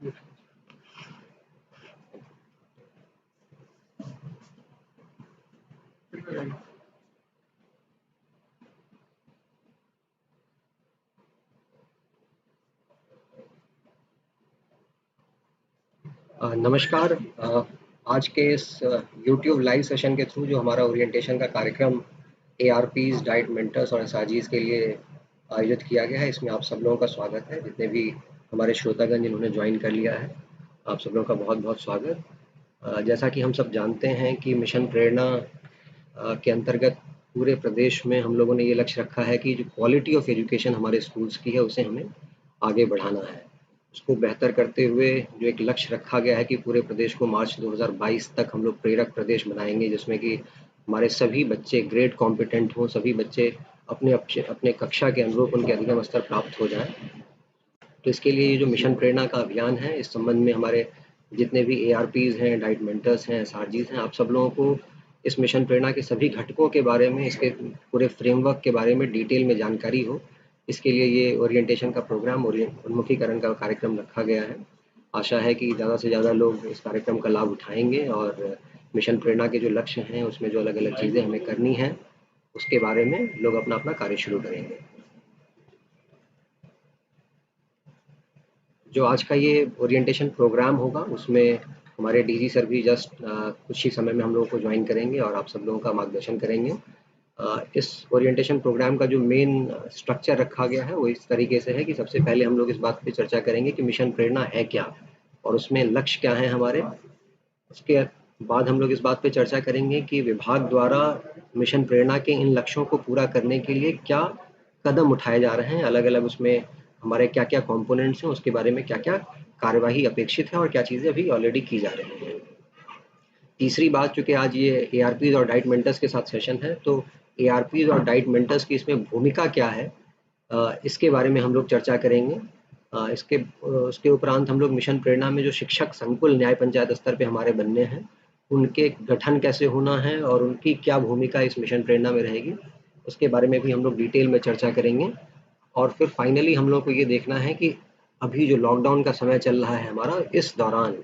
नमस्कार। आज के इस यूट्यूब लाइव सेशन के थ्रू जो हमारा ओरिएंटेशन का कार्यक्रम एआरपीज, डाइट मेंटर्स और एसआरजीज के लिए आयोजित किया गया है, इसमें आप सब लोगों का स्वागत है। जितने भी हमारे श्रोतागण जिन्होंने ज्वाइन कर लिया है, आप सब लोगों का बहुत बहुत स्वागत। जैसा कि हम सब जानते हैं कि मिशन प्रेरणा के अंतर्गत पूरे प्रदेश में हम लोगों ने ये लक्ष्य रखा है कि जो क्वालिटी ऑफ एजुकेशन हमारे स्कूल्स की है उसे हमें आगे बढ़ाना है। उसको बेहतर करते हुए जो एक लक्ष्य रखा गया है कि पूरे प्रदेश को मार्च 2022 तक हम लोग प्रेरक प्रदेश बनाएंगे, जिसमें कि हमारे सभी बच्चे ग्रेड कॉम्पिटेंट हों, सभी बच्चे अपने अपने कक्षा के अनुरूप उनके अधिगम स्तर प्राप्त हो जाएं। तो इसके लिए ये जो मिशन प्रेरणा का अभियान है, इस संबंध में हमारे जितने भी एआरपीज हैं, डाइट मेंटर्स हैं, एसआरजीज हैं, आप सब लोगों को इस मिशन प्रेरणा के सभी घटकों के बारे में, इसके पूरे फ्रेमवर्क के बारे में डिटेल में जानकारी हो, इसके लिए ये ओरिएंटेशन का प्रोग्राम और उन्मुखीकरण का कार्यक्रम रखा गया है। आशा है कि ज़्यादा से ज़्यादा लोग इस कार्यक्रम का लाभ उठाएंगे और मिशन प्रेरणा के जो लक्ष्य हैं, उसमें जो अलग अलग चीज़ें हमें करनी हैं, उसके बारे में लोग अपना अपना कार्य शुरू करेंगे। जो आज का ये ओरिएंटेशन प्रोग्राम होगा, उसमें हमारे डीजी सर भी जस्ट कुछ ही समय में हम लोगों को ज्वाइन करेंगे और आप सब लोगों का मार्गदर्शन करेंगे। इस ओरिएंटेशन प्रोग्राम का जो मेन स्ट्रक्चर रखा गया है वो इस तरीके से है कि सबसे पहले हम लोग इस बात पे चर्चा करेंगे कि मिशन प्रेरणा है क्या और उसमें लक्ष्य क्या है हमारे। उसके बाद हम लोग इस बात पे चर्चा करेंगे कि विभाग द्वारा मिशन प्रेरणा के इन लक्ष्यों को पूरा करने के लिए क्या कदम उठाए जा रहे हैं, अलग अलग उसमें हमारे क्या क्या कंपोनेंट्स हैं, उसके बारे में क्या क्या कार्यवाही अपेक्षित है और क्या चीज़ें अभी ऑलरेडी की जा रही हैं। तीसरी बात, चूंकि आज ये एआरपीज और डाइट मेंटर्स के साथ सेशन है, तो एआरपीज और डाइट मेंटर्स की इसमें भूमिका क्या है, इसके बारे में हम लोग चर्चा करेंगे। उसके उपरांत हम लोग मिशन प्रेरणा में जो शिक्षक संकुल न्याय पंचायत स्तर पे हमारे बनने हैं, उनके गठन कैसे होना है और उनकी क्या भूमिका इस मिशन प्रेरणा में रहेगी, उसके बारे में भी हम लोग डिटेल में चर्चा करेंगे। और फिर फाइनली हम लोग को ये देखना है कि अभी जो लॉकडाउन का समय चल रहा है हमारा, इस दौरान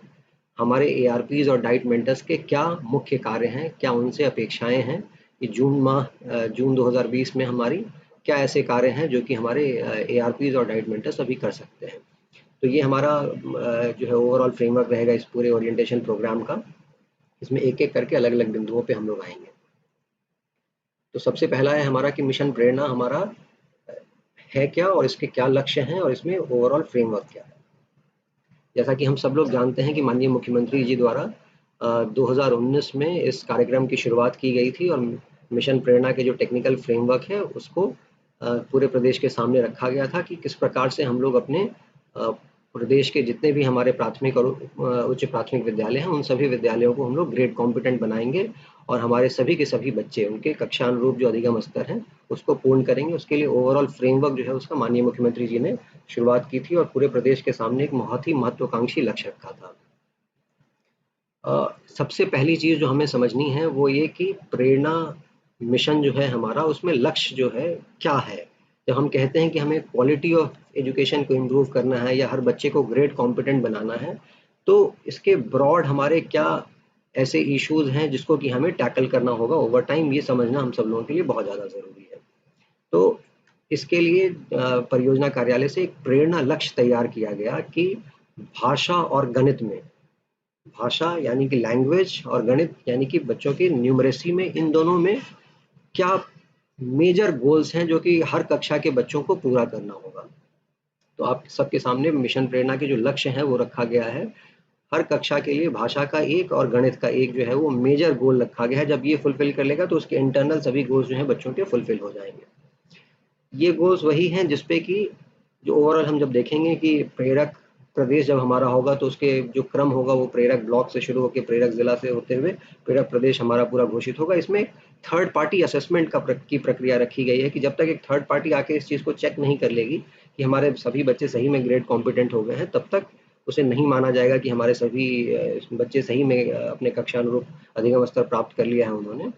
हमारे एआरपीज और डाइट मेंटर्स के क्या मुख्य कार्य हैं, क्या उनसे अपेक्षाएं हैं कि जून 2020 में हमारी क्या ऐसे कार्य हैं जो कि हमारे एआरपीज और डाइट मेंटर्स अभी कर सकते हैं। तो ये हमारा जो है ओवरऑल फ्रेमवर्क रहेगा इस पूरे ओरिएंटेशन प्रोग्राम का। इसमें एक एक करके अलग अलग बिंदुओं पे हम लोग आएंगे। तो सबसे पहला है हमारा कि मिशन प्रेरणा हमारा है क्या और इसके क्या लक्ष्य हैं और इसमें ओवरऑल फ्रेमवर्क क्या है। जैसा कि हम सब लोग जानते हैं कि माननीय मुख्यमंत्री जी द्वारा 2019 में इस कार्यक्रम की शुरुआत की गई थी और मिशन प्रेरणा के जो टेक्निकल फ्रेमवर्क है उसको पूरे प्रदेश के सामने रखा गया था कि किस प्रकार से हम लोग अपने प्रदेश के जितने भी हमारे प्राथमिक और उच्च प्राथमिक विद्यालय हैं, उन सभी विद्यालयों को हम लोग ग्रेड कॉम्पिटेंट बनाएंगे और हमारे सभी के सभी बच्चे उनके कक्षा अनुरूप जो अधिगम स्तर है उसको पूर्ण करेंगे। उसके लिए ओवरऑल फ्रेमवर्क जो है उसका माननीय मुख्यमंत्री जी ने शुरुआत की थी और पूरे प्रदेश के सामने एक बहुत ही महत्वाकांक्षी लक्ष्य रखा था। सबसे पहली चीज़ जो हमें समझनी है वो ये कि प्रेरणा मिशन जो है हमारा, उसमें लक्ष्य जो है क्या है। जब हम कहते हैं कि हमें क्वालिटी ऑफ एजुकेशन को इम्प्रूव करना है या हर बच्चे को ग्रेड कॉम्पिटेंट बनाना है, तो इसके ब्रॉड हमारे क्या ऐसे इश्यूज हैं जिसको कि हमें टैकल करना होगा ओवर टाइम, ये समझना हम सब लोगों के लिए बहुत ज़्यादा ज़रूरी है। तो इसके लिए परियोजना कार्यालय से एक प्रेरणा लक्ष्य तैयार किया गया कि भाषा और गणित में, भाषा यानी कि लैंग्वेज और गणित यानी कि बच्चों की न्यूमरेसी में, इन दोनों में क्या मेजर गोल्स हैं जो कि हर कक्षा के बच्चों को पूरा करना होगा। तो आप सबके सामने मिशन प्रेरणा के जो लक्ष्य हैं वो रखा गया है। हर कक्षा के लिए भाषा का एक और गणित का एक जो है वो मेजर गोल रखा गया है। जब ये फुलफिल कर लेगा तो उसके इंटरनल सभी गोल्स जो हैं बच्चों के फुलफिल हो जाएंगे। ये गोल्स वही हैं जिसपे कि जो ओवरऑल हम जब देखेंगे कि प्रेरक प्रदेश जब हमारा होगा तो उसके जो क्रम होगा वो प्रेरक ब्लॉक से शुरू होकर प्रेरक जिला से होते हुए प्रेरक प्रदेश हमारा पूरा घोषित होगा। इसमें थर्ड पार्टी असेसमेंट की प्रक्रिया रखी गई है कि जब तक एक थर्ड पार्टी आके इस चीज़ को चेक नहीं कर लेगी कि हमारे सभी बच्चे सही में ग्रेड कॉम्पिटेंट हो गए हैं, तब तक उसे नहीं माना जाएगा कि हमारे सभी बच्चे सही में अपने कक्षा अनुरूप अधिगम स्तर प्राप्त कर लिया है उन्होंने।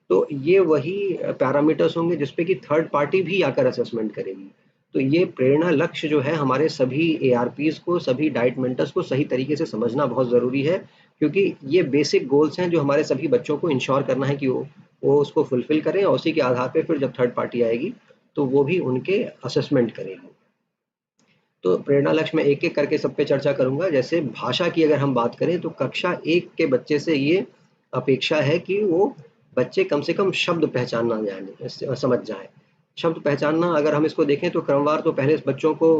तो ये वही पैरामीटर्स होंगे जिसपे कि थर्ड पार्टी भी आकर असेसमेंट करेगी। तो ये प्रेरणा लक्ष्य जो है हमारे सभी एआरपीज को, सभी डाइट मेंटर्स को सही तरीके से समझना बहुत ज़रूरी है, क्योंकि ये बेसिक गोल्स हैं जो हमारे सभी बच्चों को इंश्योर करना है कि वो उसको फुलफिल करें, और उसी के आधार पे फिर जब थर्ड पार्टी आएगी तो वो भी उनके असेसमेंट करेगी। तो प्रेरणा लक्ष्य में एक एक करके सब पे चर्चा करूंगा। जैसे भाषा की अगर हम बात करें तो कक्षा 1 के बच्चे से ये अपेक्षा है कि वो बच्चे कम से कम शब्द पहचानना जाने समझ जाए। शब्द पहचानना अगर हम इसको देखें तो क्रमवार तो पहले बच्चों को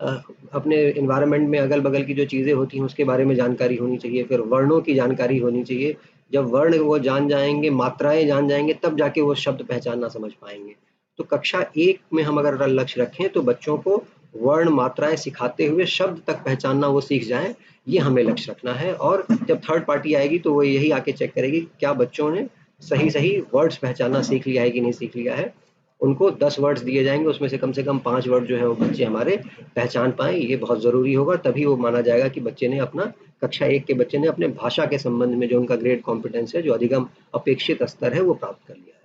अपने इन्वायरमेंट में अगल बगल की जो चीज़ें होती हैं उसके बारे में जानकारी होनी चाहिए, फिर वर्णों की जानकारी होनी चाहिए। जब वर्ण वो जान जाएंगे, मात्राएं जान जाएंगे, तब जाके वो शब्द पहचानना समझ पाएंगे। तो कक्षा 1 में हम अगर लक्ष्य रखें तो बच्चों को वर्ण मात्राएं सिखाते हुए शब्द तक पहचानना वो सीख जाएं, ये हमें लक्ष्य रखना है। और जब थर्ड पार्टी आएगी तो वो यही आके चेक करेगी क्या बच्चों ने सही सही वर्ड्स पहचानना सीख लिया है कि नहीं सीख लिया है। उनको 10 वर्ड्स दिए जाएंगे, उसमें से कम 5 वर्ड जो है वो बच्चे हमारे पहचान पाएं, ये बहुत ज़रूरी होगा। तभी वो माना जाएगा कि बच्चे ने अपना कक्षा 1 के बच्चे ने अपने भाषा के संबंध में जो उनका ग्रेड कॉम्पिटेंस है, जो अधिगम अपेक्षित स्तर है, वो प्राप्त कर लिया है।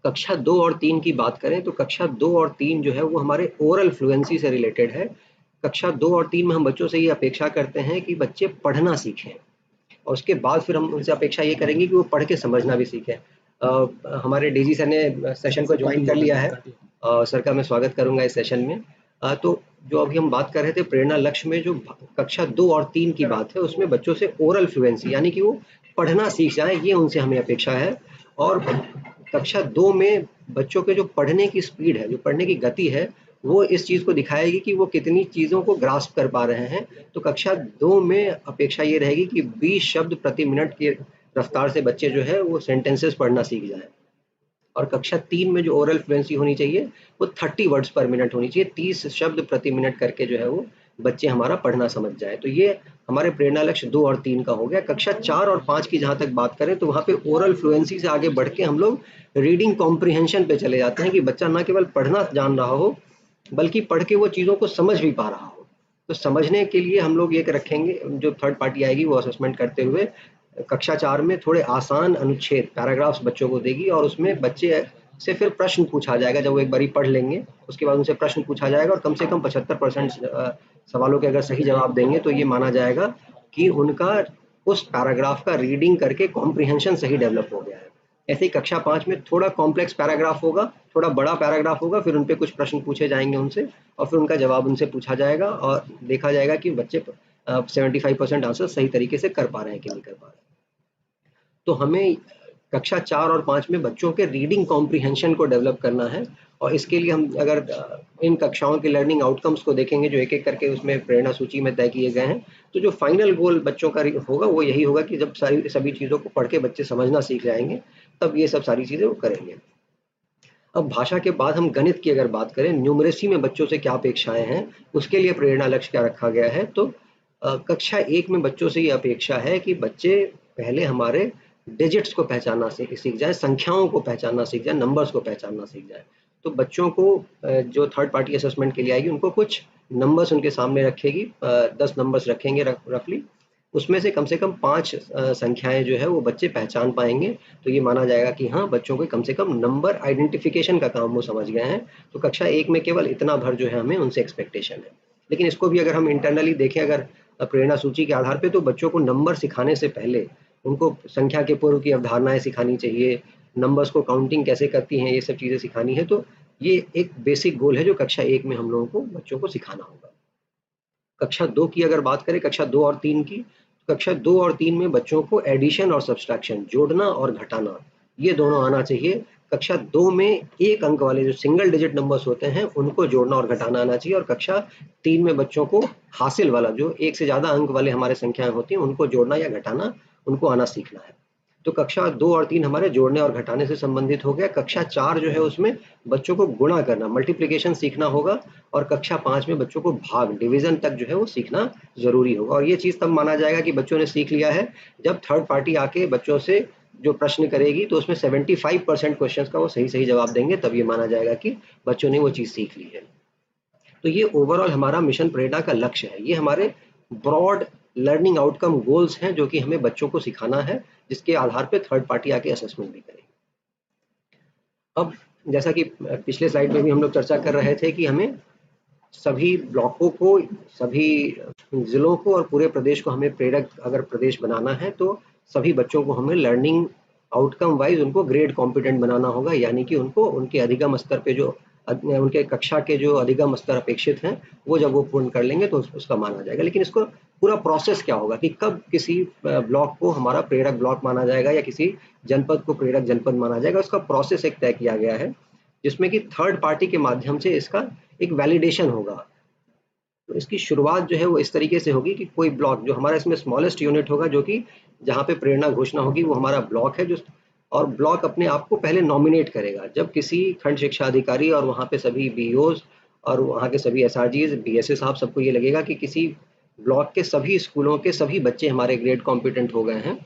कक्षा 2 और 3 की बात करें तो कक्षा 2 और 3 जो है वो हमारे ओरल फ्लुएंसी से रिलेटेड है। कक्षा 2 और 3 में हम बच्चों से ये अपेक्षा करते हैं कि बच्चे पढ़ना सीखें, और उसके बाद फिर हम उनसे अपेक्षा ये करेंगे कि वो पढ़ के समझना भी सीखें। हमारे डीजी सर ने सेशन को ज्वाइन कर लिया है, सर का मैं स्वागत करूंगा इस सेशन में। तो जो अभी हम बात कर रहे थे प्रेरणा लक्ष्य में, जो कक्षा 2 और 3 की बात है उसमें बच्चों से ओरल फ्लुएंसी यानी कि वो पढ़ना सीख जाए, ये उनसे हमें अपेक्षा है। और कक्षा 2 में बच्चों के जो पढ़ने की स्पीड है, जो पढ़ने की गति है, वो इस चीज़ को दिखाएगी कि वो कितनी चीज़ों को ग्रास्प कर पा रहे हैं। तो कक्षा 2 में अपेक्षा ये रहेगी कि 20 शब्द प्रति मिनट की रफ्तार से बच्चे जो है वो सेंटेंसेस पढ़ना सीख जाएं। और कक्षा 3 में जो ओरल फ्लुएंसी होनी चाहिए वो 30 वर्ड्स पर मिनट होनी चाहिए, 30 शब्द प्रति मिनट करके जो है वो बच्चे हमारा पढ़ना समझ जाए। तो ये हमारे प्रेरणा लक्ष्य 2 और 3 का हो गया। कक्षा 4 और 5 की जहाँ तक बात करें तो वहाँ पे ओरल फ्लुएंसी से आगे बढ़ के हम लोग रीडिंग कॉम्प्रिहेंशन पे चले जाते हैं कि बच्चा ना केवल पढ़ना जान रहा हो बल्कि पढ़ के वो चीज़ों को समझ भी पा रहा हो। तो समझने के लिए हम लोग ये रखेंगे, जो थर्ड पार्टी आएगी वो असेसमेंट करते हुए कक्षा 4 में थोड़े आसान अनुच्छेद पैराग्राफ्स बच्चों को देगी, और उसमें बच्चे से फिर प्रश्न पूछा जाएगा। जब वो एक बारी पढ़ लेंगे उसके बाद उनसे प्रश्न पूछा जाएगा, और कम से कम 75% सवालों के अगर सही जवाब देंगे तो ये माना जाएगा कि उनका उस पैराग्राफ का रीडिंग करके कॉम्प्रिहेंशन सही डेवलप हो गया है। ऐसे ही कक्षा 5 में थोड़ा कॉम्प्लेक्स पैराग्राफ होगा, थोड़ा बड़ा पैराग्राफ होगा, फिर उन पे कुछ प्रश्न पूछे जाएंगे उनसे, और फिर उनका जवाब उनसे पूछा जाएगा और देखा जाएगा कि बच्चे 75% आंसर सही तरीके से कर पा रहे हैं कि नहीं कर पा रहे हैं। तो हमें कक्षा 4 और 5 में बच्चों के रीडिंग कॉम्प्रिहेंशन को डेवलप करना है, और इसके लिए हम अगर इन कक्षाओं के लर्निंग आउटकम्स को देखेंगे जो एक एक करके उसमें प्रेरणा सूची में तय किए गए हैं, तो जो फाइनल गोल बच्चों का होगा वो यही होगा कि जब सभी चीज़ों को पढ़ के बच्चे समझना सीख जाएंगे तब ये सब सारी चीज़ें वो करेंगे। अब भाषा के बाद हम गणित की अगर बात करें, न्यूमरेसी में बच्चों से क्या अपेक्षाएं हैं, उसके लिए प्रेरणा लक्ष्य क्या रखा गया है। तो कक्षा 1 में बच्चों से ये अपेक्षा है कि बच्चे पहले हमारे डिजिट्स को पहचानना सीख जाए, संख्याओं को पहचानना सीख जाए, नंबर्स को पहचानना सीख जाए। तो बच्चों को जो थर्ड पार्टी असेसमेंट के लिए आएगी उनको कुछ नंबर्स उनके सामने रखेगी, 10 नंबर्स रखेंगे रफली, उसमें से कम 5 संख्याएं जो है वो बच्चे पहचान पाएंगे। तो ये माना जाएगा कि हाँ, बच्चों को कम से कम नंबर आइडेंटिफिकेशन का काम वो समझ गए हैं। तो कक्षा 1 में केवल इतना भर जो है हमें उनसे एक्सपेक्टेशन है। लेकिन इसको भी अगर हम इंटरनली देखें, अगर प्रेरणा सूची के आधार पे, तो बच्चों को नंबर सिखाने से पहले उनको संख्या के पूर्व की अवधारणाएं सिखानी चाहिए, नंबर्स को काउंटिंग कैसे करती हैं, ये सब चीज़ें सिखानी है। तो ये एक बेसिक गोल है जो कक्षा 1 में हम लोगों को बच्चों को सिखाना होगा। कक्षा 2 की अगर बात करें, कक्षा 2 और 3 की, कक्षा 2 और 3 में बच्चों को एडिशन और सब्सट्रैक्शन, जोड़ना और घटाना, ये दोनों आना चाहिए। कक्षा 2 में 1 अंक वाले जो सिंगल डिजिट नंबर्स होते हैं उनको जोड़ना और घटाना आना चाहिए, और कक्षा 3 में बच्चों को हासिल वाला जो 1 से ज़्यादा अंक वाले हमारे संख्याएं होती हैं उनको जोड़ना या घटाना उनको आना सीखना है। तो कक्षा 2 और 3 हमारे जोड़ने और घटाने से संबंधित हो गया। कक्षा 4 जो है उसमें बच्चों को गुणा करना, मल्टीप्लिकेशन सीखना होगा, और कक्षा 5 में बच्चों को भाग, डिवीजन तक जो है वो सीखना जरूरी होगा। और ये चीज़ तब माना जाएगा कि बच्चों ने सीख लिया है जब थर्ड पार्टी आके बच्चों से जो प्रश्न करेगी तो उसमें 75% क्वेश्चंस का वो सही जवाब देंगे, तब ये माना जाएगा कि बच्चों ने वो चीज़ सीख ली है। तो ये ओवरऑल हमारा मिशन प्रेरणा का लक्ष्य है। ये हमारे ब्रॉड लर्निंग आउटकम गोल्स हैं जो कि हमें बच्चों को सिखाना है, जिसके आधार पे थर्ड पार्टी आके असेसमेंट भी करेगी। अब जैसा कि पिछले स्लाइड में भी हम लोग चर्चा कर रहे थे कि हमें सभी ब्लॉकों को, सभी ज़िलों को और पूरे प्रदेश को हमें प्रेरक अगर प्रदेश बनाना है तो सभी बच्चों को हमें लर्निंग आउटकम वाइज उनको ग्रेड कॉम्पिटेंट बनाना होगा, यानी कि उनको उनके अधिगम स्तर पे जो उनके कक्षा के जो अधिगम स्तर अपेक्षित हैं वो जब वो पूर्ण कर लेंगे तो उसका माना जाएगा। लेकिन इसको पूरा प्रोसेस क्या होगा कि कब किसी ब्लॉक को हमारा प्रेरक ब्लॉक माना जाएगा या किसी जनपद को प्रेरक जनपद माना जाएगा, उसका प्रोसेस एक तय किया गया है जिसमें कि थर्ड पार्टी के माध्यम से इसका एक वैलिडेशन होगा। तो इसकी शुरुआत जो है वो इस तरीके से होगी कि कोई ब्लॉक जो हमारा इसमें स्मॉलेस्ट यूनिट होगा, जो कि जहाँ पे प्रेरणा घोषणा होगी वो हमारा ब्लॉक है, जो और ब्लॉक अपने आप को पहले नॉमिनेट करेगा। जब किसी खंड शिक्षा अधिकारी और वहाँ पे सभी बीओज और वहाँ के सभी एसआरजीज, बीएसए साहब, सबको ये लगेगा कि किसी ब्लॉक के सभी स्कूलों के सभी बच्चे हमारे ग्रेड कॉम्पिटेंट हो गए हैं,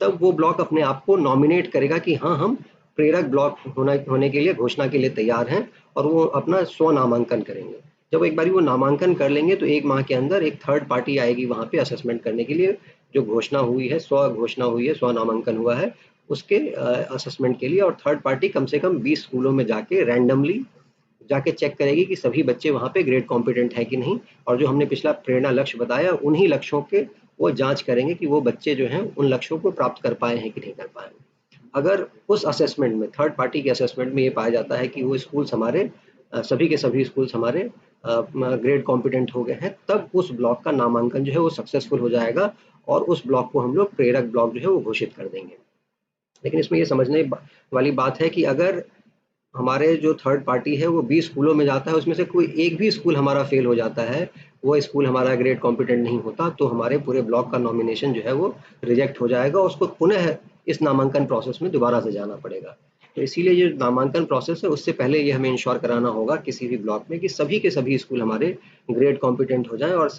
तब वो ब्लॉक अपने आप को नॉमिनेट करेगा कि हाँ, हम प्रेरक ब्लॉक होने के लिए घोषणा के लिए तैयार हैं, और वो अपना स्व नामांकन करेंगे। जब एक बारी वो नामांकन कर लेंगे तो 1 माह के अंदर एक थर्ड पार्टी आएगी वहाँ पे असेसमेंट करने के लिए, जो घोषणा हुई है, स्व घोषणा हुई है, स्व नामांकन हुआ है, उसके असेसमेंट के लिए। और थर्ड पार्टी कम से कम 20 स्कूलों में जाके रैंडमली जाके चेक करेगी कि सभी बच्चे वहाँ पे ग्रेड कॉम्पिटेंट है कि नहीं, और जो हमने पिछला प्रेरणा लक्ष्य बताया उन्हीं लक्ष्यों के वो जांच करेंगे कि वो बच्चे जो हैं उन लक्ष्यों को प्राप्त कर पाए हैं कि नहीं कर पाए। अगर उस असेसमेंट में, थर्ड पार्टी के असेसमेंट में ये पाया जाता है कि वो स्कूल्स हमारे सभी के सभी स्कूल्स हमारे ग्रेड कॉम्पिटेंट हो गए हैं, तब उस ब्लॉक का नामांकन जो है वो सक्सेसफुल हो जाएगा और उस ब्लॉक को हम लोग प्रेरक ब्लॉक जो है वो घोषित कर देंगे। लेकिन इसमें ये समझने वाली बात है कि अगर हमारे जो थर्ड पार्टी है वो 20 स्कूलों में जाता है, उसमें से कोई एक भी स्कूल हमारा फेल हो जाता है, वो स्कूल हमारा ग्रेड कॉम्पिटेंट नहीं होता, तो हमारे पूरे ब्लॉक का नॉमिनेशन जो है वो रिजेक्ट हो जाएगा, उसको पुनः इस नामांकन प्रोसेस में दोबारा से जाना पड़ेगा। तो इसीलिए ये नामांकन प्रोसेस है, उससे पहले ये हमें इंश्योर कराना होगा किसी भी ब्लॉक में कि सभी के सभी स्कूल हमारे ग्रेड कॉम्पिटेंट हो जाएं। और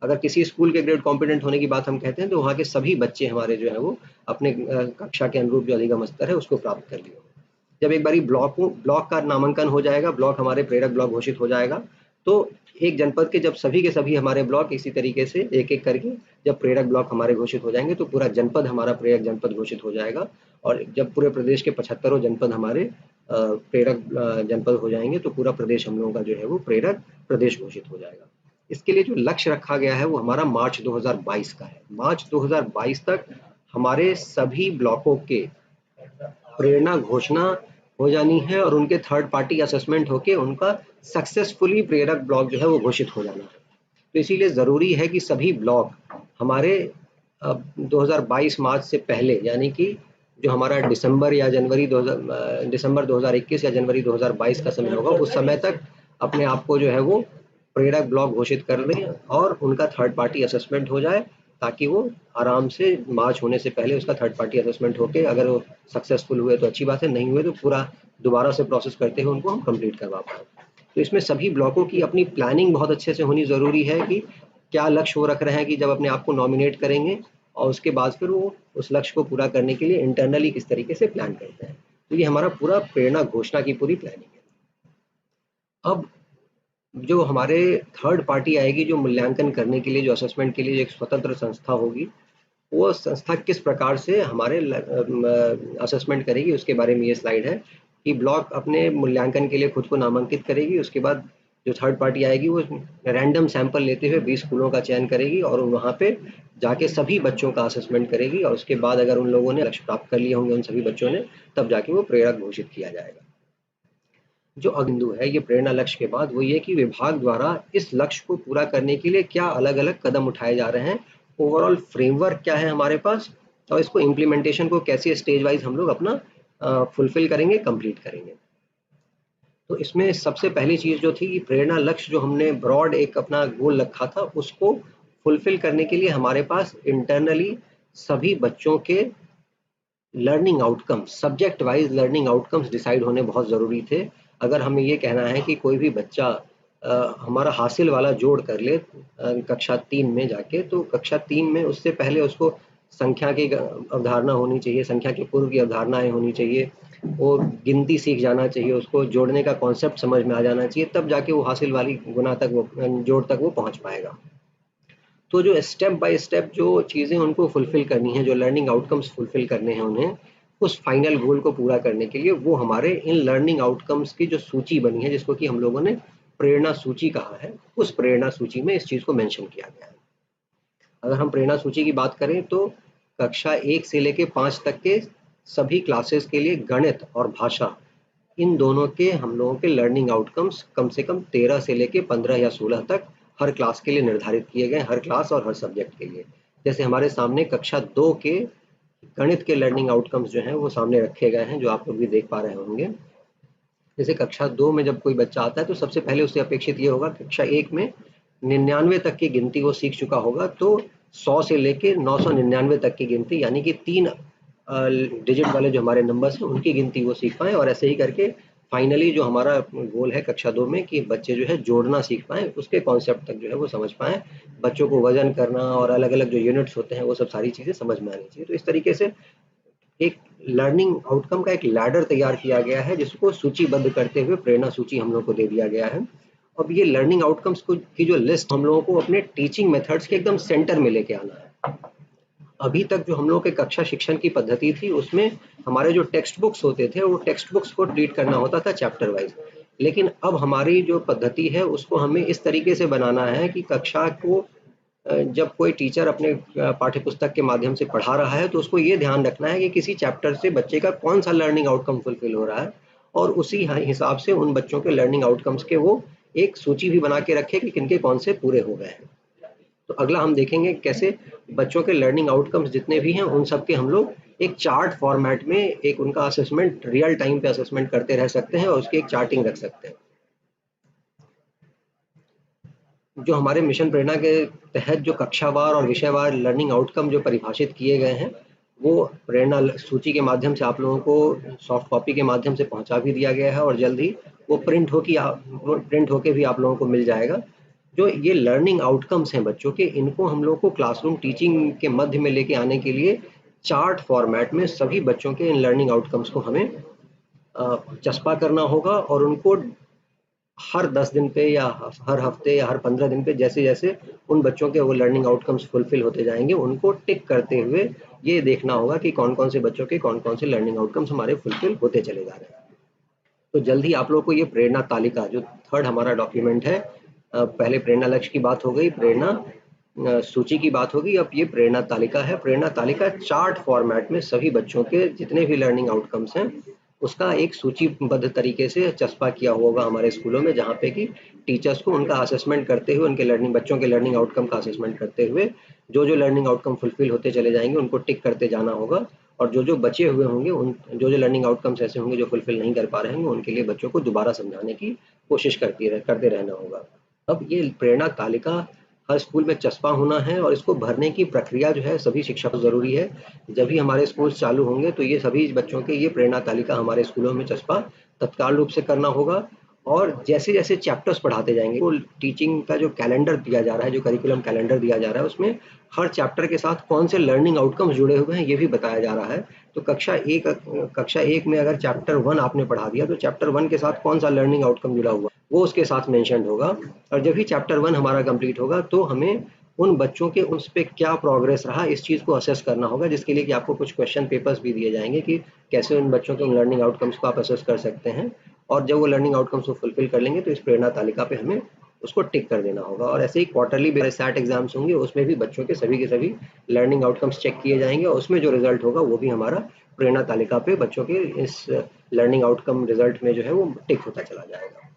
अगर किसी स्कूल के ग्रेड कॉम्पिटेंट होने की बात हम कहते हैं तो वहाँ के सभी बच्चे हमारे जो है वो अपने कक्षा के अनुरूप जो अधिगम स्तर है उसको प्राप्त कर लिए। जब एक बारी ब्लॉक का नामांकन हो जाएगा, ब्लॉक हमारे प्रेरक ब्लॉक घोषित हो जाएगा, तो एक जनपद के जब सभी के सभी हमारे ब्लॉक इसी तरीके से एक एक करके जब प्रेरक ब्लॉक हमारे घोषित हो जाएंगे तो पूरा जनपद हमारा प्रेरक जनपद घोषित हो जाएगा। और जब पूरे प्रदेश के 75 जनपद हमारे प्रेरक जनपद हो जाएंगे तो पूरा प्रदेश हम लोगों का जो है वो प्रेरक प्रदेश घोषित हो जाएगा। इसके लिए जो लक्ष्य रखा गया है वो हमारा मार्च 2022 का है। मार्च 2022 तक हमारे सभी ब्लॉकों के प्रेरणा घोषणा हो जानी है और उनके थर्ड पार्टी असेसमेंट होके उनका सक्सेसफुली प्रेरक ब्लॉक जो है वो घोषित हो जाना है। तो इसीलिए ज़रूरी है कि सभी ब्लॉक हमारे 2022 मार्च से पहले, यानी कि जो हमारा दिसंबर 2021 या जनवरी 2022 का समय होगा, उस समय तक अपने आप को जो है वो प्रेरक ब्लॉक घोषित कर लें और उनका थर्ड पार्टी असेसमेंट हो जाए, ताकि वो आराम से मार्च होने से पहले उसका थर्ड पार्टी असेसमेंट होके अगर वो सक्सेसफुल हुए तो अच्छी बात है, नहीं हुए तो पूरा दोबारा से प्रोसेस करते हुए उनको हम कंप्लीट करवा पाएँ। तो इसमें सभी ब्लॉकों की अपनी प्लानिंग बहुत अच्छे से होनी ज़रूरी है कि क्या लक्ष्य वो रख रहे हैं कि जब अपने आप को नॉमिनेट करेंगे और उसके बाद फिर वो उस लक्ष्य को पूरा करने के लिए इंटरनली किस तरीके से प्लान करते हैं। तो ये हमारा पूरा प्रेरणा घोषणा की पूरी प्लानिंग है। अब जो हमारे थर्ड पार्टी आएगी, जो मूल्यांकन करने के लिए, जो असेसमेंट के लिए एक स्वतंत्र संस्था होगी, वो संस्था किस प्रकार से हमारे असेसमेंट करेगी उसके बारे में ये स्लाइड है कि ब्लॉक अपने मूल्यांकन के लिए खुद को नामांकित करेगी। उसके बाद जो थर्ड पार्टी आएगी वो रैंडम सैंपल लेते हुए 20 स्कूलों का चयन करेगी और वहाँ पे जाके सभी बच्चों का असेसमेंट करेगी, और उसके बाद अगर उन लोगों ने लक्ष्य प्राप्त कर लिए होंगे उन सभी बच्चों ने, तब जाके वो प्रेरक घोषित किया जाएगा। जो बिंदु है ये प्रेरणा लक्ष्य के बाद वो ये कि विभाग द्वारा इस लक्ष्य को पूरा करने के लिए क्या अलग-अलग कदम उठाए जा रहे हैं, ओवरऑल फ्रेमवर्क क्या है हमारे पास, और इसको इम्प्लीमेंटेशन को कैसे स्टेज वाइज हम लोग अपना फुलफिल करेंगे, कंप्लीट करेंगे। तो इसमें सबसे पहली चीज़ जो थी कि प्रेरणा लक्ष्य जो हमने ब्रॉड एक अपना गोल रखा था उसको फुलफिल करने के लिए हमारे पास इंटरनली सभी बच्चों के learning outcomes, subject wise learning outcomes decide होने बहुत ज़रूरी थे। अगर हमें ये कहना है कि कोई भी बच्चा हमारा हासिल वाला जोड़ कर ले कक्षा 3 में जाके, तो कक्षा 3 में उससे पहले उसको संख्या की अवधारणा होनी चाहिए, संख्या के पूर्व की अवधारणाएं होनी चाहिए, और गिनती सीख जाना चाहिए, उसको जोड़ने का कॉन्सेप्ट समझ में आ जाना चाहिए, तब जाके वो हासिल वाली गुना तक वो जोड़ तक वो पहुंच पाएगा। तो जो स्टेप बाय स्टेप जो चीज़ें उनको फुलफिल करनी है, जो लर्निंग आउटकम्स फुलफिल करने हैं उन्हें, उस फाइनल गोल को पूरा करने के लिए वो हमारे इन लर्निंग आउटकम्स की जो सूची बनी है, जिसको कि हम लोगों ने प्रेरणा सूची कहा है, उस प्रेरणा सूची में इस चीज को मेंशन किया गया है। अगर हम प्रेरणा सूची की बात करें तो कक्षा 1 से लेके 5 तक के सभी क्लासेस के लिए गणित और भाषा, इन दोनों के हम लोगों के लर्निंग आउटकम्स कम से कम 13 से लेके 15 या 16 तक हर क्लास के लिए निर्धारित किए गए, हर क्लास और हर सब्जेक्ट के लिए। जैसे हमारे सामने कक्षा 2 के गणित के लर्निंग आउटकम्स जो हैं वो सामने रखे गए हैं, जो आप लोग भी देख पा रहे होंगे। जैसे कक्षा 2 में जब कोई बच्चा आता है तो सबसे पहले उससे अपेक्षित ये होगा, कक्षा 1 में 99 तक की गिनती वो सीख चुका होगा, तो 100 से लेके 999 तक की गिनती, यानी कि 3 डिजिट वाले जो हमारे नंबर्स हैं उनकी गिनती वो सीख पाएँ। और ऐसे ही करके फाइनली जो हमारा गोल है कक्षा 2 में कि बच्चे जो है जोड़ना सीख पाएँ, उसके कॉन्सेप्ट तक जो है वो समझ पाएँ। बच्चों को वज़न करना और अलग-अलग जो यूनिट्स होते हैं वो सब सारी चीज़ें समझ में आनी चाहिए। तो इस तरीके से एक लर्निंग आउटकम का एक लैडर तैयार किया गया है, जिसको सूचीबद्ध करते हुए प्रेरणा सूची हम लोग को दे दिया गया है। अब ये लर्निंग आउटकम्स को की जो लिस्ट हम लोगों को अपने टीचिंग मेथड्स के एकदम सेंटर में लेके आना है। अभी तक जो हम लोग के कक्षा शिक्षण की पद्धति थी, उसमें हमारे जो टेक्स्ट बुक्स होते थे वो टेक्स्ट बुक्स को ट्रीट करना होता था चैप्टर वाइज। लेकिन अब हमारी जो पद्धति है उसको हमें इस तरीके से बनाना है कि कक्षा को जब कोई टीचर अपने पाठ्य पुस्तक के माध्यम से पढ़ा रहा है तो उसको ये ध्यान रखना है कि किसी चैप्टर से बच्चे का कौन सा लर्निंग आउटकम फुलफिल हो रहा है, और उसी हिसाब से उन बच्चों के लर्निंग आउटकम्स के वो एक सूची भी बना के रखे कि किनके कौन से पूरे हो गए हैं। तो अगला हम देखेंगे कैसे बच्चों के लर्निंग आउटकम्स जितने भी हैं उन सब के हम लोग एक चार्ट फॉर्मेट में एक उनका असेसमेंट रियल टाइम पे असेसमेंट करते रह सकते हैं और उसकी एक चार्टिंग रख सकते हैं। जो हमारे मिशन प्रेरणा के तहत जो कक्षावार और विषयवार लर्निंग आउटकम जो परिभाषित किए गए हैं, वो प्रेरणा सूची के माध्यम से आप लोगों को सॉफ्ट कॉपी के माध्यम से पहुंचा भी दिया गया है और जल्द ही वो प्रिंट होके भी आप लोगों को मिल जाएगा। जो ये लर्निंग आउटकम्स हैं बच्चों के, इनको हम लोग को क्लासरूम टीचिंग के मध्य में लेके आने के लिए चार्ट फॉर्मेट में सभी बच्चों के इन लर्निंग आउटकम्स को हमें चस्पा करना होगा, और उनको हर 10 दिन पे या हर हफ्ते या हर 15 दिन पे जैसे-जैसे उन बच्चों के वो लर्निंग आउटकम्स फुलफिल होते जाएँगे, उनको टिक करते हुए ये देखना होगा कि कौन-कौन से बच्चों के कौन-कौन से लर्निंग आउटकम्स हमारे फुलफिल होते चले जा रहे हैं। तो जल्द ही आप लोगों को ये प्रेरणा तालिका जो थर्ड हमारा डॉक्यूमेंट है, पहले प्रेरणा लक्ष्य की बात हो गई, प्रेरणा सूची की बात होगी, अब ये प्रेरणा तालिका है। प्रेरणा तालिका चार्ट फॉर्मेट में सभी बच्चों के जितने भी लर्निंग आउटकम्स हैं उसका एक सूचीबद्ध तरीके से चस्पा किया होगा हमारे स्कूलों में, जहाँ पे कि टीचर्स को उनका असेसमेंट करते हुए उनके बच्चों के लर्निंग आउटकम का असेसमेंट करते हुए जो लर्निंग आउटकम फुलफिल होते चले जाएंगे उनको टिक करते जाना होगा, और जो बचे हुए होंगे उन जो लर्निंग आउटकम्स ऐसे होंगे जो फुलफिल नहीं कर पा रहे होंगे उनके लिए बच्चों को दोबारा समझाने की कोशिश करते रहना होगा। अब ये प्रेरणा तालिका हर स्कूल में चस्पा होना है, और इसको भरने की प्रक्रिया जो है सभी शिक्षकों को जरूरी है। जब भी हमारे स्कूल चालू होंगे तो ये सभी बच्चों के ये प्रेरणा तालिका हमारे स्कूलों में चस्पा तत्काल रूप से करना होगा। और जैसे जैसे चैप्टर्स पढ़ाते जाएंगे, वो टीचिंग का जो कैलेंडर दिया जा रहा है, जो करिकुलम कैलेंडर दिया जा रहा है, उसमें हर चैप्टर के साथ कौन से लर्निंग आउटकम्स जुड़े हुए हैं ये भी बताया जा रहा है। तो कक्षा एक में अगर चैप्टर 1 आपने पढ़ा दिया तो चैप्टर 1 के साथ कौन सा लर्निंग आउटकम जुड़ा हुआ वो उसके साथ मेंशन होगा। और जब भी चैप्टर 1 हमारा कंप्लीट होगा तो हमें उन बच्चों के उस पे क्या प्रोग्रेस रहा इस चीज़ को असेस करना होगा, जिसके लिए कि आपको कुछ क्वेश्चन पेपर्स भी दिए जाएंगे कि कैसे उन बच्चों के लर्निंग आउटकम्स को आप असेस कर सकते हैं। और जब वो लर्निंग आउटकम्स को फुलफिल कर लेंगे तो इस प्रेरणा तालिका पे हमें उसको टिक कर देना होगा। और ऐसे ही क्वार्टरली बेसिस सैट एग्जाम्स होंगे, उसमें भी बच्चों के सभी लर्निंग आउटकम्स चेक किए जाएंगे, और उसमें जो रिजल्ट होगा वो भी हमारा प्रेरणा तालिका पे बच्चों के इस लर्निंग आउटकम रिजल्ट में जो है वो टिक होता चला जाएगा।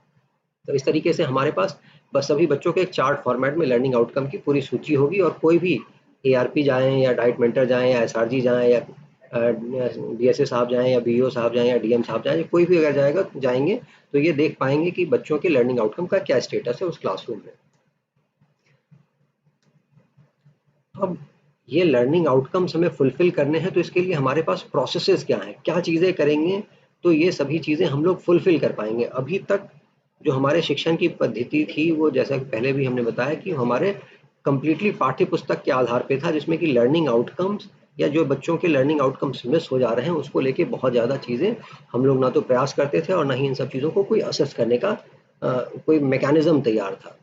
तो इस तरीके से हमारे पास बस सभी बच्चों के एक चार्ट फॉर्मेट में लर्निंग आउटकम की पूरी सूची होगी, और कोई भी एआरपी जाएं या डाइट मेंटर जाएं या एसआरजी जाएं या डीएसए साहब जाएं या बीईओ साहब जाएं या डीएम साहब जाएं, कोई भी अगर जाएंगे तो ये देख पाएंगे कि बच्चों के लर्निंग आउटकम का क्या स्टेटस है उस क्लासरूम में। अब ये लर्निंग आउटकम्स हमें फुलफिल करने हैं तो इसके लिए हमारे पास प्रोसेसेस क्या हैं, क्या चीज़ें करेंगे तो ये सभी चीज़ें हम लोग फुलफिल कर पाएंगे। अभी तक जो हमारे शिक्षण की पद्धति थी वो, जैसा कि पहले भी हमने बताया, कि हमारे कंप्लीटली पाठ्य पुस्तक के आधार पे था, जिसमें कि लर्निंग आउटकम्स या जो बच्चों के लर्निंग आउटकम्स मिस हो जा रहे हैं उसको लेके बहुत ज़्यादा चीज़ें हम लोग ना तो प्रयास करते थे और ना ही इन सब चीज़ों को कोई असेस करने का कोई मैकेनिज्म तैयार था।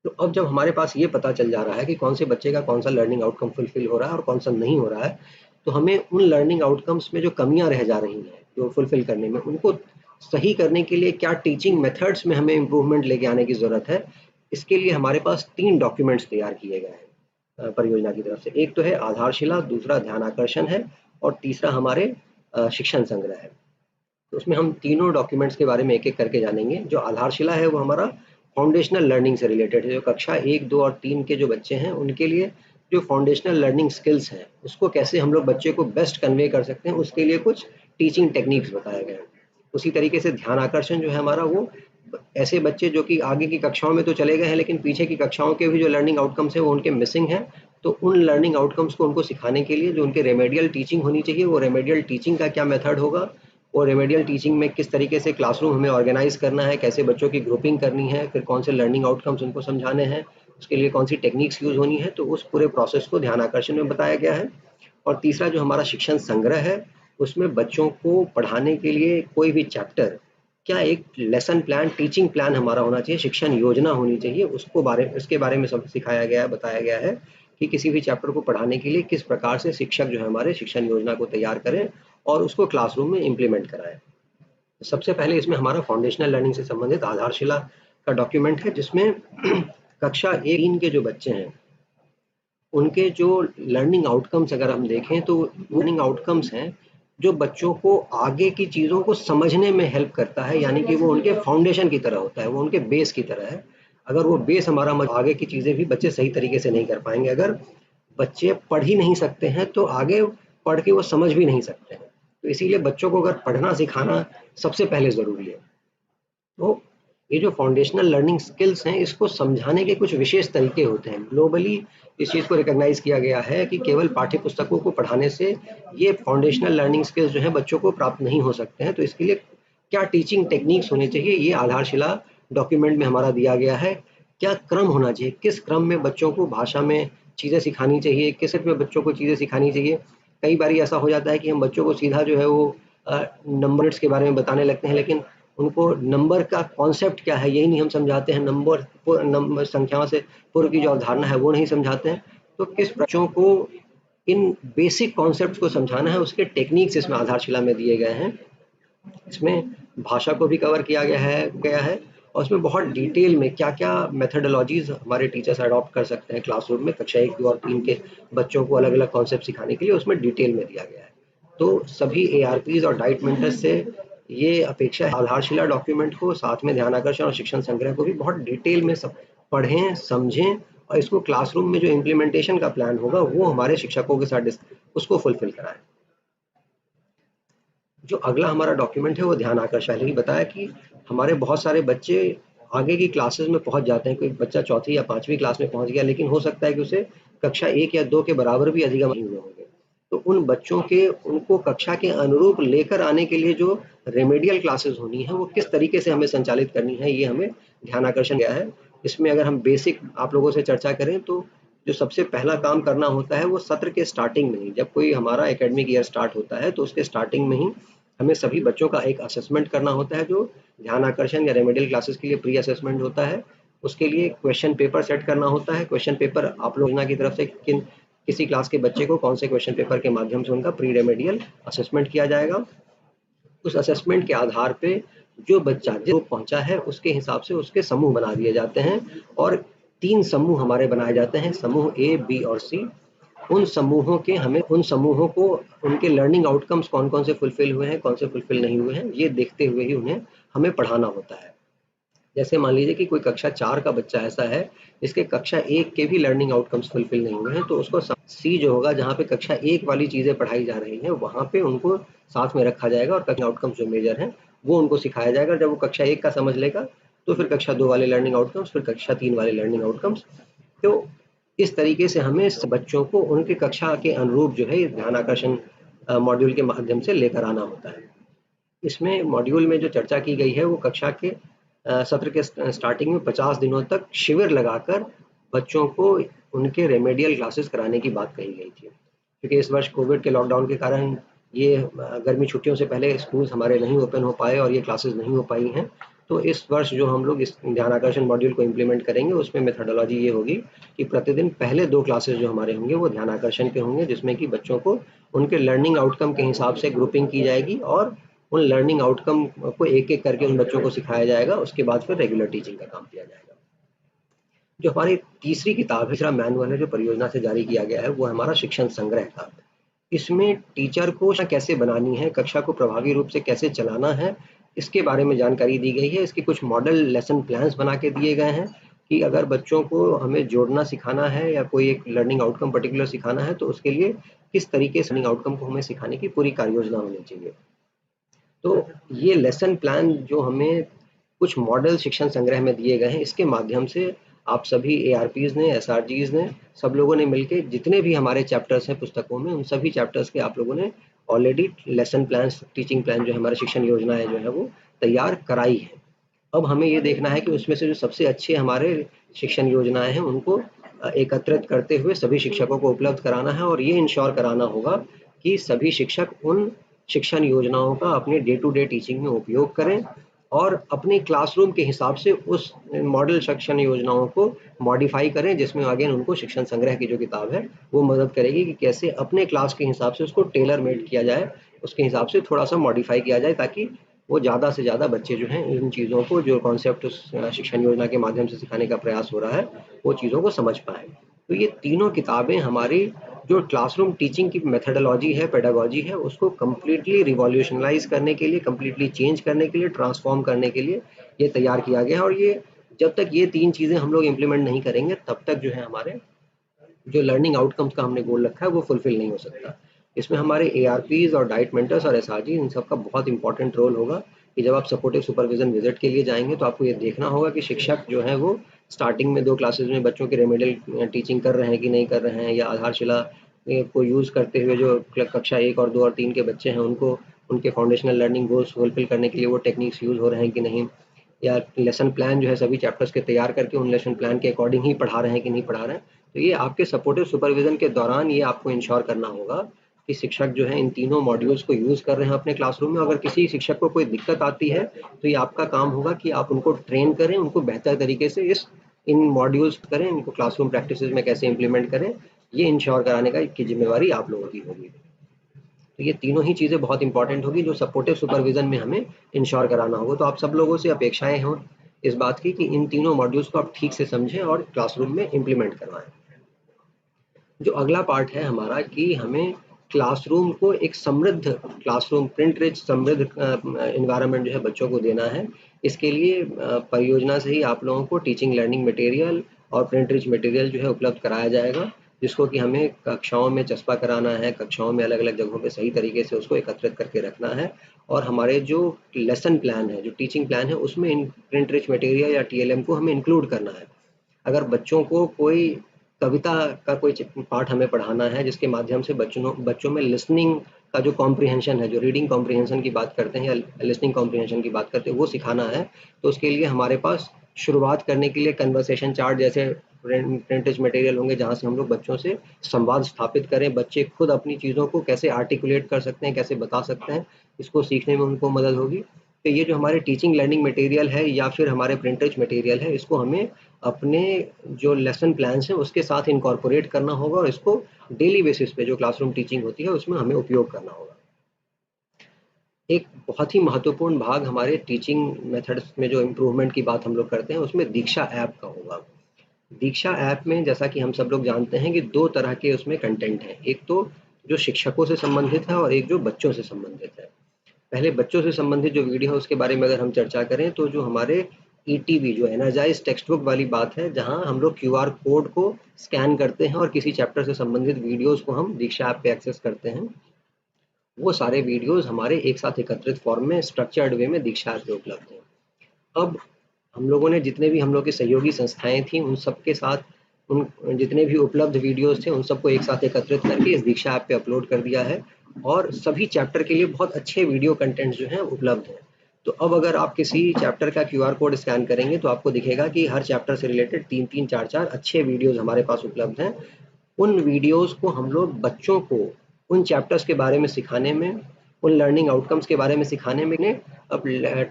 तो अब जब हमारे पास ये पता चल जा रहा है कि कौन से बच्चे का कौन सा लर्निंग आउटकम फुलफिल हो रहा है और कौन सा नहीं हो रहा है, तो हमें उन लर्निंग आउटकम्स में जो कमियां रह जा रही हैं जो फुलफिल करने में, उनको सही करने के लिए क्या टीचिंग मेथड्स में हमें इम्प्रूवमेंट लेके आने की ज़रूरत है। इसके लिए हमारे पास 3 डॉक्यूमेंट्स तैयार किए गए हैं परियोजना की तरफ से। एक तो है आधारशिला, दूसरा ध्यान आकर्षण है और तीसरा हमारे शिक्षण संग्रह है। तो उसमें हम तीनों डॉक्यूमेंट्स के बारे में एक-एक करके जानेंगे। जो आधारशिला है वो हमारा फाउंडेशनल लर्निंग से रिलेटेड है। जो कक्षा 1, 2 और 3 के जो बच्चे हैं उनके लिए जो फाउंडेशनल लर्निंग स्किल्स हैं उसको कैसे हम लोग बच्चे को बेस्ट कन्वे कर सकते हैं, उसके लिए कुछ टीचिंग टेक्निक्स बताए गए हैं। उसी तरीके से ध्यान आकर्षण जो है हमारा, वो ऐसे बच्चे जो कि आगे की कक्षाओं में तो चले गए हैं लेकिन पीछे की कक्षाओं के भी जो लर्निंग आउटकम्स है वो उनके मिसिंग है। तो उन लर्निंग आउटकम्स को उनको सिखाने के लिए जो उनके रेमेडियल टीचिंग होनी चाहिए, वो रेमेडियल टीचिंग का क्या मेथड होगा, और रेमेडियल टीचिंग में किस तरीके से क्लासरूम हमें ऑर्गेनाइज करना है, कैसे बच्चों की ग्रुपिंग करनी है, फिर कौन से लर्निंग आउटकम्स उनको समझाने हैं, उसके लिए कौन सी टेक्निक्स यूज होनी है, तो उस पूरे प्रोसेस को ध्यान आकर्षण में बताया गया है। और तीसरा जो हमारा शिक्षण संग्रह है, उसमें बच्चों को पढ़ाने के लिए कोई भी चैप्टर क्या एक लेसन प्लान, टीचिंग प्लान हमारा होना चाहिए, शिक्षण योजना होनी चाहिए, उसके बारे में सब सिखाया गया है, बताया गया है कि किसी भी चैप्टर को पढ़ाने के लिए किस प्रकार से शिक्षक जो है हमारे शिक्षण योजना को तैयार करें और उसको क्लासरूम में इम्प्लीमेंट कराएं। सबसे पहले इसमें हमारा फाउंडेशनल लर्निंग से संबंधित आधारशिला का डॉक्यूमेंट है, जिसमें कक्षा 1-3 के जो बच्चे हैं उनके जो लर्निंग आउटकम्स अगर हम देखें तो लर्निंग आउटकम्स हैं जो बच्चों को आगे की चीज़ों को समझने में हेल्प करता है, यानी कि वो उनके फाउंडेशन की तरह होता है, वो उनके बेस की तरह है। अगर वो बेस हमारा आगे की चीज़ें भी बच्चे सही तरीके से नहीं कर पाएंगे। अगर बच्चे पढ़ ही नहीं सकते हैं तो आगे पढ़ के वो समझ भी नहीं सकते हैं। तो इसीलिए बच्चों को अगर पढ़ना सिखाना सबसे पहले ज़रूरी है। तो ये जो फाउंडेशनल लर्निंग स्किल्स हैं, इसको समझाने के कुछ विशेष तरीके होते हैं। ग्लोबली इस चीज़ को रिकॉग्नाइज किया गया है कि केवल पाठ्य पुस्तकों को पढ़ाने से ये फाउंडेशनल लर्निंग स्किल्स जो हैं बच्चों को प्राप्त नहीं हो सकते हैं। तो इसके लिए क्या टीचिंग टेक्निक्स होने चाहिए, ये आधारशिला डॉक्यूमेंट में हमारा दिया गया है। क्या क्रम होना चाहिए, किस क्रम में बच्चों को भाषा में चीज़ें सिखानी चाहिए, किस में बच्चों को चीज़ें सिखानी चाहिए। कई बार ऐसा हो जाता है कि हम बच्चों को सीधा जो है वो नंबर्स के बारे में बताने लगते हैं, लेकिन उनको नंबर का कॉन्सेप्ट क्या है यही नहीं हम समझाते हैं, नंबर संख्याओं से पूर्व की जो अवधारणा है वो नहीं समझाते हैं। तो किस बच्चों को इन बेसिक कॉन्सेप्ट्स को समझाना है, उसके टेक्निक्स इसमें आधारशिला में दिए गए हैं। इसमें भाषा को भी कवर किया गया है और उसमें बहुत डिटेल में क्या-क्या मेथोडोलॉजीज हमारे टीचर्स अडॉप्ट कर सकते हैं क्लासरूम में कक्षा 1, 2 और 3 के बच्चों को अलग-अलग कॉन्सेप्ट सिखाने के लिए, उसमें डिटेल में दिया गया है। तो सभी एआरपीज और डाइट मेंटर्स से ये अपेक्षा है आधारशिला डॉक्यूमेंट को, साथ में ध्यान आकर्षण और शिक्षण संग्रह को भी बहुत डिटेल में सब पढ़ें, समझें और इसको क्लासरूम में जो इम्प्लीमेंटेशन का प्लान होगा वो हमारे शिक्षकों के साथ उसको फुलफिल कराएं। जो अगला हमारा डॉक्यूमेंट है वो ध्यान आकर्षण। पहले ही बताया कि हमारे बहुत सारे बच्चे आगे की क्लासेस में पहुंच जाते हैं। कोई बच्चा चौथी या 5वीं क्लास में पहुंच गया, लेकिन हो सकता है कि उसे कक्षा 1 या 2 के बराबर भी अधिगम नहीं हुए होंगे। तो उन बच्चों के उनको कक्षा के अनुरूप लेकर आने के लिए जो रेमेडियल क्लासेस होनी है वो किस तरीके से हमें संचालित करनी है, ये हमें ध्यान आकर्षण किया है। इसमें अगर हम बेसिक आप लोगों से चर्चा करें तो जो सबसे पहला काम करना होता है वो सत्र के स्टार्टिंग में ही, जब कोई हमारा एकेडमिक ईयर स्टार्ट होता है तो उसके स्टार्टिंग में ही हमें सभी बच्चों का एक असेसमेंट करना होता है, जो ध्यान आकर्षण या रेमेडियल क्लासेस के लिए प्री असेसमेंट होता है। उसके लिए क्वेश्चन पेपर सेट करना होता है। क्वेश्चन पेपर आप लोग की तरफ से किसी क्लास के बच्चे को कौन से क्वेश्चन पेपर के माध्यम से उनका प्री रेमेडियल असेसमेंट किया जाएगा। उस असेसमेंट के आधार पे जो बच्चा जो पहुंचा है उसके हिसाब से उसके समूह बना दिए जाते हैं और 3 समूह हमारे बनाए जाते हैं, समूह ए, बी और सी। उन समूहों को उनके लर्निंग आउटकम्स कौन-कौन से फुलफिल हुए हैं, कौन से फुलफिल नहीं हुए हैं, ये देखते हुए ही उन्हें हमें पढ़ाना होता है। जैसे मान लीजिए कि कोई कक्षा 4 का बच्चा ऐसा है जिसके कक्षा 1 के भी लर्निंग आउटकम्स फुलफिल नहीं हुए हैं, तो उसको सी जो होगा जहाँ पे कक्षा 1 वाली चीज़ें पढ़ाई जा रही हैं, वहाँ पे उनको साथ में रखा जाएगा और कक्षा आउटकम्स जो मेजर हैं, वो उनको सिखाया जाएगा। जब वो कक्षा 1 का समझ लेगा, तो फिर कक्षा 2 वाले लर्निंग आउटकम्स, फिर कक्षा 3 वाले लर्निंग आउटकम्स। तो इस तरीके से हमें बच्चों को उनकी कक्षा के अनुरूप जो है ध्यान आकर्षण मॉड्यूल के माध्यम से लेकर आना होता है। इसमें मॉड्यूल में जो चर्चा की गई है वो कक्षा के सत्र के स्टार्टिंग में 50 दिनों तक शिविर लगाकर बच्चों को उनके रेमेडियल क्लासेस कराने की बात कही गई थी। क्योंकि इस वर्ष कोविड के लॉकडाउन के कारण ये गर्मी छुट्टियों से पहले स्कूल्स हमारे नहीं ओपन हो पाए और ये क्लासेस नहीं हो पाई हैं। तो इस वर्ष जो हम लोग इस ध्यानाकर्षण मॉड्यूल को इम्प्लीमेंट करेंगे उसमें मेथोडोलॉजी ये होगी कि प्रतिदिन पहले 2 क्लासेस जो हमारे होंगे वो ध्यानाकर्षण के होंगे, जिसमें कि बच्चों को उनके लर्निंग आउटकम के हिसाब से ग्रुपिंग की जाएगी और उन लर्निंग आउटकम को एक-एक करके उन बच्चों को सिखाया जाएगा। उसके बाद फिर रेगुलर टीचिंग का काम किया जाएगा। जो हमारी तीसरी किताब है, तीसरा मैनुअल है जो परियोजना से जारी किया गया है, वो हमारा शिक्षण संग्रह का। इसमें टीचर को कैसे बनानी है, कक्षा को प्रभावी रूप से कैसे चलाना है, इसके बारे में जानकारी दी गई है। इसके कुछ मॉडल लेसन प्लान्स बना के दिए गए हैं कि अगर बच्चों को हमें जोड़ना सिखाना है या कोई एक लर्निंग आउटकम पर्टिकुलर सिखाना है तो उसके लिए किस तरीके से लर्निंग आउटकम को हमें सिखाने की पूरी कार्य योजना होनी चाहिए। तो ये लेसन प्लान जो हमें कुछ मॉडल शिक्षण संग्रह में दिए गए हैं, इसके माध्यम से आप सभी एआरपीज ने, एसआरजीज ने, सब लोगों ने मिलके जितने भी हमारे चैप्टर्स हैं पुस्तकों में, उन सभी चैप्टर्स के आप लोगों ने already lesson plan, teaching plan जो हमारी शिक्षण योजना है जो है वो तैयार कराई है। अब हमें ये देखना है कि उसमें से जो सबसे अच्छे हमारे शिक्षण योजनाएं हैं उनको एकत्रित करते हुए सभी शिक्षकों को उपलब्ध कराना है और ये इंश्योर कराना होगा कि सभी शिक्षक उन शिक्षण योजनाओं का अपने डे टू डे टीचिंग में उपयोग करें और अपने क्लासरूम के हिसाब से उस मॉडल शिक्षण योजनाओं को मॉडिफाई करें, जिसमें आगे उनको शिक्षण संग्रह की जो किताब है वो मदद करेगी कि कैसे अपने क्लास के हिसाब से उसको टेलर मेड किया जाए, उसके हिसाब से थोड़ा सा मॉडिफाई किया जाए ताकि वो ज़्यादा से ज़्यादा बच्चे जो हैं इन चीज़ों को, जो कॉन्सेप्ट उस शिक्षण योजना के माध्यम से सिखाने का प्रयास हो रहा है, वो चीज़ों को समझ पाएँ। तो ये तीनों किताबें हमारी जो क्लासरूम टीचिंग की मेथोडोलॉजी है, पेडागॉजी है, उसको कंप्लीटली रिवॉल्यूशनलाइज करने के लिए, कंप्लीटली चेंज करने के लिए, ट्रांसफॉर्म करने के लिए ये तैयार किया गया है। और ये जब तक ये 3 चीज़ें हम लोग इम्प्लीमेंट नहीं करेंगे तब तक जो है हमारे जो लर्निंग आउटकम्स का हमने गोल रखा है वो फुलफिल नहीं हो सकता। इसमें हमारे एआरपीज और डाइट मेंटर्स और एसआरजी इन सब का बहुत इंपॉर्टेंट रोल होगा कि जब आप सपोर्टिव सुपरविजन विजिट के लिए जाएंगे तो आपको ये देखना होगा कि शिक्षक जो है वो स्टार्टिंग में 2 क्लासेस में बच्चों की रेमेडियल टीचिंग कर रहे हैं कि नहीं कर रहे हैं, या आधारशिला को यूज़ करते हुए जो कक्षा 1 और 2 और 3 के बच्चे हैं उनको उनके फाउंडेशनल लर्निंग गोल्स फुलफिल करने के लिए वो टेक्निक्स यूज़ हो रहे हैं कि नहीं, या लेसन प्लान जो है सभी चैप्टर्स के तैयार करके उन लेसन प्लान के अकॉर्डिंग ही पढ़ा रहे हैं कि नहीं पढ़ा रहे हैं। तो ये आपके सपोर्टिव सुपरविजन के दौरान ये आपको इंश्योर करना होगा कि शिक्षक जो है इन तीनों मॉड्यूल्स को यूज़ कर रहे हैं अपने क्लासरूम में। अगर किसी शिक्षक को कोई दिक्कत आती है तो ये आपका काम होगा कि आप उनको ट्रेन करें, उनको बेहतर तरीके से इन मॉड्यूल्स करें, इनको क्लासरूम प्रैक्टिसेस में कैसे इंप्लीमेंट करें, ये इंश्योर कराने की जिम्मेवारी आप लोगों की होगी। तो ये तीनों ही चीज़ें बहुत इंपॉर्टेंट होगी जो सपोर्टिव सुपरविजन में हमें इंश्योर कराना होगा। तो आप सब लोगों से अपेक्षाएं हों इस बात की कि इन तीनों मॉड्यूल्स को आप ठीक से समझें और क्लासरूम में इम्प्लीमेंट करवाएं। जो अगला पार्ट है हमारा कि हमें क्लासरूम को एक समृद्ध क्लासरूम, प्रिंट रिच समृद्ध एनवायरनमेंट जो है बच्चों को देना है। इसके लिए परियोजना से ही आप लोगों को टीचिंग लर्निंग मटेरियल और प्रिंट रिच मटेरियल जो है उपलब्ध कराया जाएगा, जिसको कि हमें कक्षाओं में चस्पा कराना है, कक्षाओं में अलग अलग जगहों पे सही तरीके से उसको एकत्रित करके रखना है। और हमारे जो लेसन प्लान है, जो टीचिंग प्लान है, उसमें इन प्रिंट रिच मटेरियल या टीएलएम को हमें इंक्लूड करना है। अगर बच्चों को कोई कविता का कोई पाठ हमें पढ़ाना है जिसके माध्यम से बच्चों में लिसनिंग का जो कॉम्प्रिहेंशन है, जो रीडिंग कॉम्प्रिहेंशन की बात करते हैं या लिसनिंग कॉम्प्रिहेंशन की बात करते हैं, वो सिखाना है, तो उसके लिए हमारे पास शुरुआत करने के लिए कन्वर्सेशन चार्ट जैसे प्रिंटेज मटेरियल होंगे जहाँ से हम लोग बच्चों से संवाद स्थापित करें, बच्चे खुद अपनी चीज़ों को कैसे आर्टिकुलेट कर सकते हैं, कैसे बता सकते हैं, इसको सीखने में उनको मदद होगी। तो ये जो हमारे टीचिंग लर्निंग मटेरियल है या फिर हमारे प्रिंटेज मटेरियल है, इसको हमें अपने जो लेसन प्लान्स हैं उसके साथ इनकॉर्पोरेट करना होगा और इसको डेली बेसिस पे जो क्लासरूम टीचिंग होती है उसमें हमें उपयोग करना होगा। एक बहुत ही महत्वपूर्ण भाग हमारे टीचिंग मेथड्स में जो इम्प्रूवमेंट की बात हम लोग करते हैं उसमें दीक्षा ऐप का होगा। दीक्षा ऐप में जैसा कि हम सब लोग जानते हैं कि 2 तरह के उसमें कंटेंट हैं। एक तो जो शिक्षकों से संबंधित है और एक जो बच्चों से संबंधित है। पहले बच्चों से संबंधित जो वीडियो है उसके बारे में अगर हम चर्चा करें तो जो हमारे ईटीवी जो एनर्जाइज टेक्स्ट बुक वाली बात है, जहां हम लोग क्यूआर कोड को स्कैन करते हैं और किसी चैप्टर से संबंधित वीडियोस को हम दीक्षा ऐप पे एक्सेस करते हैं, वो सारे वीडियोस हमारे एक साथ एकत्रित फॉर्म में स्ट्रक्चर्ड वे में दीक्षा ऐप पे उपलब्ध हैं। अब हम लोगों ने जितने भी हम लोग की सहयोगी संस्थाएं थी उन सबके साथ उन जितने भी उपलब्ध वीडियोस थे उन सबको एक साथ एकत्रित करके इस दीक्षा ऐप पे अपलोड कर दिया है और सभी चैप्टर के लिए बहुत अच्छे वीडियो कंटेंट्स जो हैं उपलब्ध हैं। तो अब अगर आप किसी चैप्टर का क्यूआर कोड स्कैन करेंगे तो आपको दिखेगा कि हर चैप्टर से रिलेटेड 3-3, 4-4 अच्छे वीडियोस हमारे पास उपलब्ध हैं। उन वीडियोस को हम लोग बच्चों को उन चैप्टर्स के बारे में सिखाने में, उन लर्निंग आउटकम्स के बारे में सिखाने में अब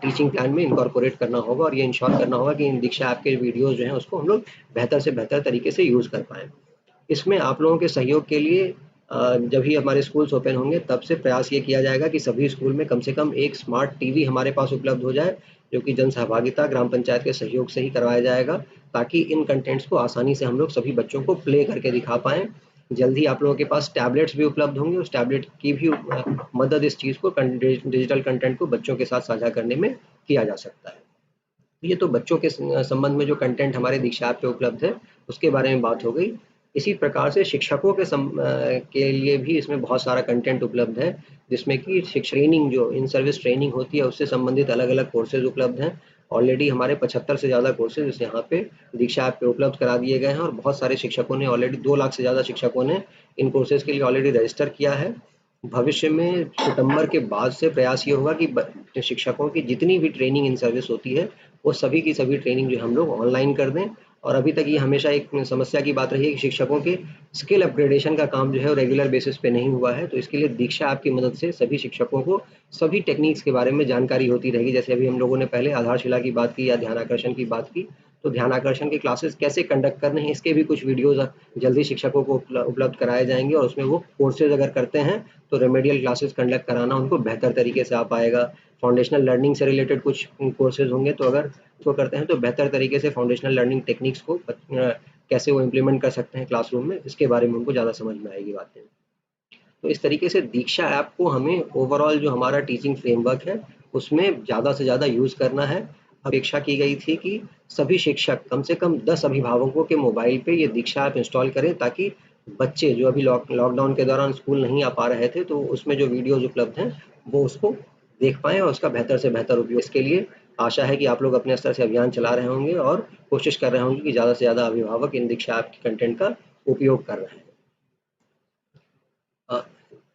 टीचिंग प्लान में इनकॉर्पोरेट करना होगा और ये इंश्योर करना होगा कि इन दीक्षा ऐप के वीडियोज़ जो हैं उसको हम लोग बेहतर से बेहतर तरीके से यूज़ कर पाएँ। इसमें आप लोगों के सहयोग के लिए जब भी हमारे स्कूल्स ओपन होंगे तब से प्रयास ये किया जाएगा कि सभी स्कूल में कम से कम एक स्मार्ट टीवी हमारे पास उपलब्ध हो जाए, जो कि जन सहभागिता ग्राम पंचायत के सहयोग से ही करवाया जाएगा, ताकि इन कंटेंट्स को आसानी से हम लोग सभी बच्चों को प्ले करके दिखा पाएँ। जल्द ही आप लोगों के पास टैबलेट्स भी उपलब्ध होंगे, उस टैबलेट की भी मदद इस चीज़ को डिजिटल कंटेंट को बच्चों के साथ साझा करने में किया जा सकता है। ये तो बच्चों के संबंध में जो कंटेंट हमारे दीक्षा ऐप पे उपलब्ध है, उसके बारे में बात हो गई। इसी प्रकार से शिक्षकों के लिए भी इसमें बहुत सारा कंटेंट उपलब्ध है, जिसमें कि ट्रेनिंग जो इन सर्विस ट्रेनिंग होती है उससे संबंधित अलग-अलग कोर्सेज़ उपलब्ध हैं। ऑलरेडी हमारे 75 से ज़्यादा कोर्सेज़ यहाँ पे दीक्षा ऐप पे उपलब्ध करा दिए गए हैं और बहुत सारे शिक्षकों ने ऑलरेडी 2 लाख से ज़्यादा शिक्षकों ने इन कोर्सेज़ के लिए ऑलरेडी रजिस्टर किया है। भविष्य में सितंबर के बाद से प्रयास ये होगा कि शिक्षकों की जितनी भी ट्रेनिंग इन सर्विस होती है, वो सभी की सभी ट्रेनिंग जो हम लोग ऑनलाइन कर दें। और अभी तक ये हमेशा एक समस्या की बात रही है कि शिक्षकों के स्किल अपग्रेडेशन का काम जो है वो रेगुलर बेसिस पे नहीं हुआ है, तो इसके लिए दीक्षा ऐप की मदद से सभी शिक्षकों को सभी टेक्निक्स के बारे में जानकारी होती रहेगी। जैसे अभी हम लोगों ने पहले आधारशिला की बात की या ध्यानाकर्षण की बात की, तो ध्यानाकर्षण की क्लासेस कैसे कंडक्ट करने हैं इसके भी कुछ वीडियोज़ जल्दी शिक्षकों को उपलब्ध कराए जाएंगे और उसमें वो कोर्सेज अगर करते हैं तो रेमेडियल क्लासेस कंडक्ट कराना उनको बेहतर तरीके से आ पाएगा। फाउंडेशनल लर्निंग से रिलेटेड कुछ कोर्सेज होंगे, तो अगर उसको करते हैं तो बेहतर तरीके से फाउंडेशनल लर्निंग टेक्निक्स को कैसे वो इम्प्लीमेंट कर सकते हैं क्लासरूम में, इसके बारे में उनको ज़्यादा समझ में आएगी बातें। तो इस तरीके से दीक्षा ऐप को हमें ओवरऑल जो हमारा टीचिंग फ्रेमवर्क है उसमें ज़्यादा से ज़्यादा यूज़ करना है। अपेक्षा की गई थी कि सभी शिक्षक कम से कम 10 अभिभावकों के मोबाइल पे ये दीक्षा ऐप इंस्टॉल करें, ताकि बच्चे जो अभी लॉकडाउन के दौरान स्कूल नहीं आ पा रहे थे, तो उसमें जो वीडियोज़ उपलब्ध हैं वो उसको देख पाएँ और उसका बेहतर से बेहतर उपयोग। इसके लिए आशा है कि आप लोग अपने स्तर से अभियान चला रहे होंगे और कोशिश कर रहे होंगे कि ज़्यादा से ज़्यादा अभिभावक इन दीक्षा ऐप के कंटेंट का उपयोग कर रहे हैं।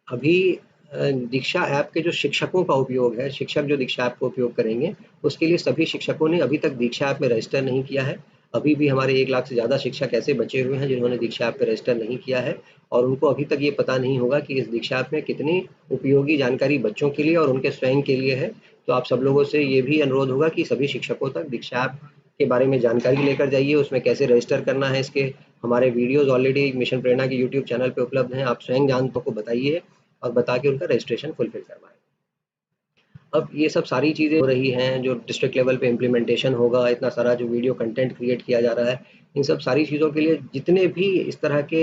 अभी दीक्षा ऐप के जो शिक्षकों का उपयोग है, शिक्षक जो दीक्षा ऐप का उपयोग करेंगे, उसके लिए सभी शिक्षकों ने अभी तक दीक्षा ऐप में रजिस्टर नहीं किया है। अभी भी हमारे 1 लाख से ज़्यादा शिक्षक ऐसे बचे हुए हैं जिन्होंने दीक्षा ऐप पे रजिस्टर नहीं किया है और उनको अभी तक ये पता नहीं होगा कि इस दीक्षा ऐप में कितनी उपयोगी जानकारी बच्चों के लिए और उनके स्वयं के लिए है। तो आप सब लोगों से ये भी अनुरोध होगा कि सभी शिक्षकों तक दीक्षा ऐप के बारे में जानकारी लेकर जाइए, उसमें कैसे रजिस्टर करना है, इसके हमारे वीडियोज़ ऑलरेडी मिशन प्रेरणा के यूट्यूब चैनल पे उपलब्ध हैं। आप स्वयं जानतों को बताइए और बता के उनका रजिस्ट्रेशन फुलफिल करवाएं। अब ये सब सारी चीज़ें हो रही हैं, जो डिस्ट्रिक्ट लेवल पे इम्प्लीमेंटेशन होगा, इतना सारा जो वीडियो कंटेंट क्रिएट किया जा रहा है, इन सब सारी चीज़ों के लिए जितने भी इस तरह के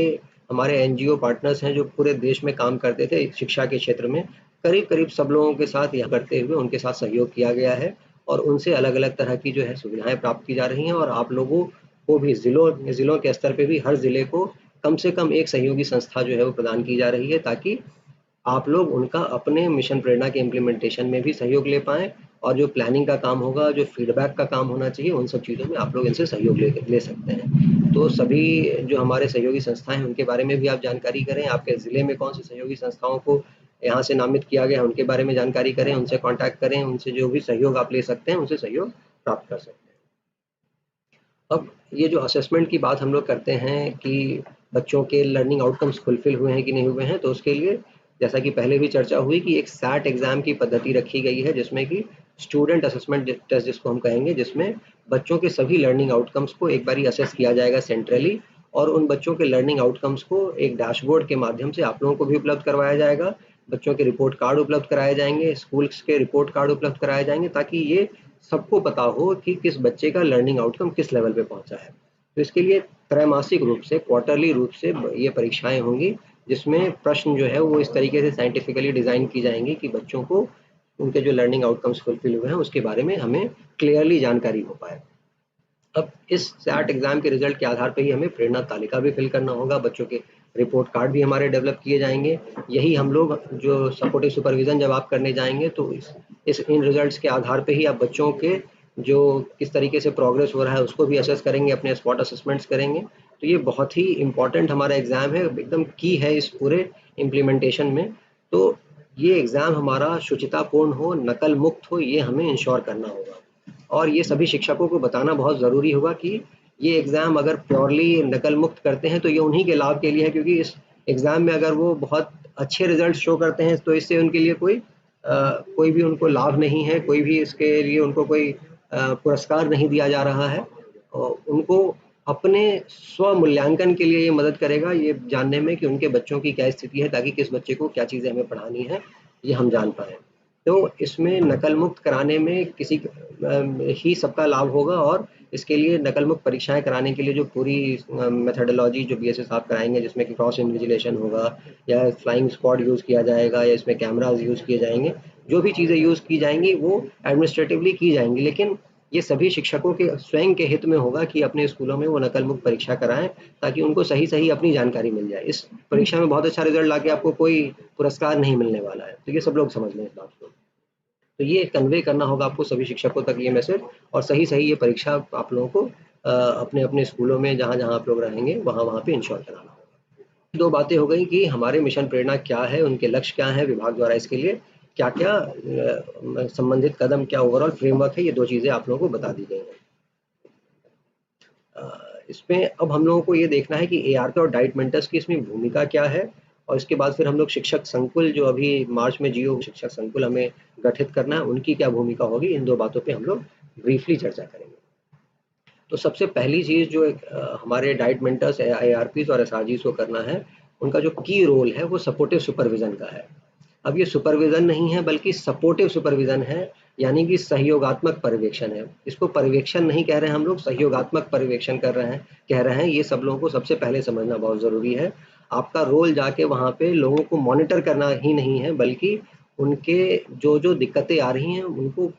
हमारे एनजीओ पार्टनर्स हैं जो पूरे देश में काम करते थे शिक्षा के क्षेत्र में, करीब-करीब सब लोगों के साथ यह करते हुए उनके साथ सहयोग किया गया है और उनसे अलग-अलग तरह की जो है सुविधाएँ प्राप्त की जा रही हैं और आप लोगों को भी ज़िलों के स्तर पे भी हर ज़िले को कम से कम एक सहयोगी संस्था जो है वो प्रदान की जा रही है, ताकि आप लोग उनका अपने मिशन प्रेरणा के इम्प्लीमेंटेशन में भी सहयोग ले पाएँ और जो प्लानिंग का काम होगा, जो फीडबैक का काम होना चाहिए, उन सब चीज़ों में आप लोग इनसे सहयोग ले सकते हैं। तो सभी जो हमारे सहयोगी संस्थाएँ हैं, उनके बारे में भी आप जानकारी करें। आपके ज़िले में कौन-सी सहयोगी संस्थाओं को यहाँ से नामित किया गया है, उनके बारे में जानकारी करें, उनसे कॉन्टैक्ट करें, उनसे जो भी सहयोग आप ले सकते हैं, उनसे सहयोग प्राप्त कर सकते हैं। अब ये जो असेसमेंट की बात हम लोग करते हैं कि बच्चों के लर्निंग आउटकम्स फुलफिल हुए हैं कि नहीं हुए हैं, तो उसके लिए जैसा कि पहले भी चर्चा हुई कि एक सैट एग्ज़ाम की पद्धति रखी गई है, जिसमें कि स्टूडेंट असेसमेंट टेस्ट जिसको हम कहेंगे, जिसमें बच्चों के सभी लर्निंग आउटकम्स को एक बारी असेस किया जाएगा सेंट्रली और उन बच्चों के लर्निंग आउटकम्स को एक डैशबोर्ड के माध्यम से आप लोगों को भी उपलब्ध करवाया जाएगा। बच्चों के रिपोर्ट कार्ड उपलब्ध कराए जाएंगे, स्कूल्स के रिपोर्ट कार्ड उपलब्ध कराए जाएंगे, ताकि ये सबको पता हो कि किस बच्चे का लर्निंग आउटकम किस लेवल पे पहुंचा है। तो इसके लिए त्रैमासिक रूप से, क्वार्टरली रूप से ये परीक्षाएं होंगी, जिसमें प्रश्न जो है वो इस तरीके से साइंटिफिकली डिज़ाइन की जाएंगी कि बच्चों को उनके जो लर्निंग आउटकम्स फुलफिल हुए हैं उसके बारे में हमें क्लियरली जानकारी हो पाए। अब इस सैट एग्जाम के रिजल्ट के आधार पर ही हमें प्रेरणा तालिका भी फिल करना होगा, बच्चों के रिपोर्ट कार्ड भी हमारे डेवलप किए जाएंगे। यही हम लोग जो सपोर्टिव सुपरविजन जब आप करने जाएंगे तो इन रिजल्ट्स के आधार पे ही आप बच्चों के जो किस तरीके से प्रोग्रेस हो रहा है उसको भी असेस करेंगे, अपने स्पॉट असेसमेंट्स करेंगे। तो ये बहुत ही इंपॉर्टेंट हमारा एग्ज़ाम है, एकदम की है इस पूरे इम्प्लीमेंटेशन में। तो ये एग्ज़ाम हमारा शुचितापूर्ण हो, नकल मुक्त हो, ये हमें इंश्योर करना होगा और ये सभी शिक्षकों को बताना बहुत ज़रूरी होगा कि ये एग्ज़ाम अगर प्योरली नकल मुक्त करते हैं तो ये उन्हीं के लाभ के लिए है, क्योंकि इस एग्ज़ाम में अगर वो बहुत अच्छे रिजल्ट शो करते हैं तो इससे उनके लिए कोई कोई भी उनको लाभ नहीं है, कोई भी इसके लिए उनको कोई पुरस्कार नहीं दिया जा रहा है। उनको अपने स्व-मूल्यांकन के लिए ये मदद करेगा ये जानने में कि उनके बच्चों की क्या स्थिति है, ताकि किस बच्चे को क्या चीज़ें हमें पढ़ानी है, ये हम जान पाएँ। तो इसमें नकल मुक्त कराने में किसी ही सबका लाभ होगा, और इसके लिए नकल मुक्त परीक्षाएँ कराने के लिए जो पूरी मेथोडोलॉजी जो बीएसए साहब कराएँगे, जिसमें कि क्रॉस इन्विजिलेशन होगा या फ्लाइंग स्क्वाड यूज़ किया जाएगा या इसमें कैमराज़ यूज़ किए जाएँगे, जो भी चीज़ें यूज़ की जाएँगी वो एडमिनिस्ट्रेटिवली की जाएँगी, लेकिन ये सभी शिक्षकों के स्वयं के हित में होगा कि अपने स्कूलों में वो नकल मुक्त परीक्षा कराएँ, ताकि उनको सही-सही अपनी जानकारी मिल जाए। इस परीक्षा में बहुत अच्छा रिज़ल्ट लाके आपको कोई पुरस्कार नहीं मिलने वाला है, तो ये सब लोग समझ लें इस बात को। तो ये कन्वे करना होगा आपको सभी शिक्षकों तक ये मैसेज, और सही-सही ये परीक्षा आप लोगों को अपने-अपने स्कूलों में जहाँ-जहाँ आप लोग रहेंगे, वहाँ-वहाँ पे इंश्योर कराना होगा। 2 बातें हो गई कि हमारे मिशन प्रेरणा क्या है, उनके लक्ष्य क्या हैं, विभाग द्वारा इसके लिए क्या-क्या संबंधित कदम, क्या ओवरऑल फ्रेमवर्क है, ये 2 चीज़ें आप लोगों को बता दी गई हैं। इसमें अब हम लोगों को ये देखना है कि एआरपी और डाइट मेंटर्स की इसमें भूमिका क्या है, और इसके बाद फिर हम लोग शिक्षक संकुल जो अभी मार्च में जियो शिक्षक संकुल हमें गठित करना है, उनकी क्या भूमिका होगी, इन 2 बातों पे हम लोग ब्रीफली चर्चा करेंगे। तो सबसे पहली चीज़ जो हमारे डाइट मेंटर्स, एआरपीज़ और एसआरजीज़ को करना है, उनका जो की रोल है वो सपोर्टिव सुपरविज़न का है। अब ये सुपरविज़न नहीं है बल्कि सपोर्टिव सुपरविज़न है, यानी कि सहयोगात्मक पर्यवेक्षण है। इसको पर्यवेक्षण नहीं कह रहे हैं हम लोग, सहयोगात्मक पर्यवेक्षण कह रहे हैं। ये सब लोगों को सबसे पहले समझना बहुत ज़रूरी है। आपका रोल जाके वहाँ पे लोगों को मॉनिटर करना ही नहीं है, बल्कि उनके जो-जो दिक्कतें आ रही हैं, उनको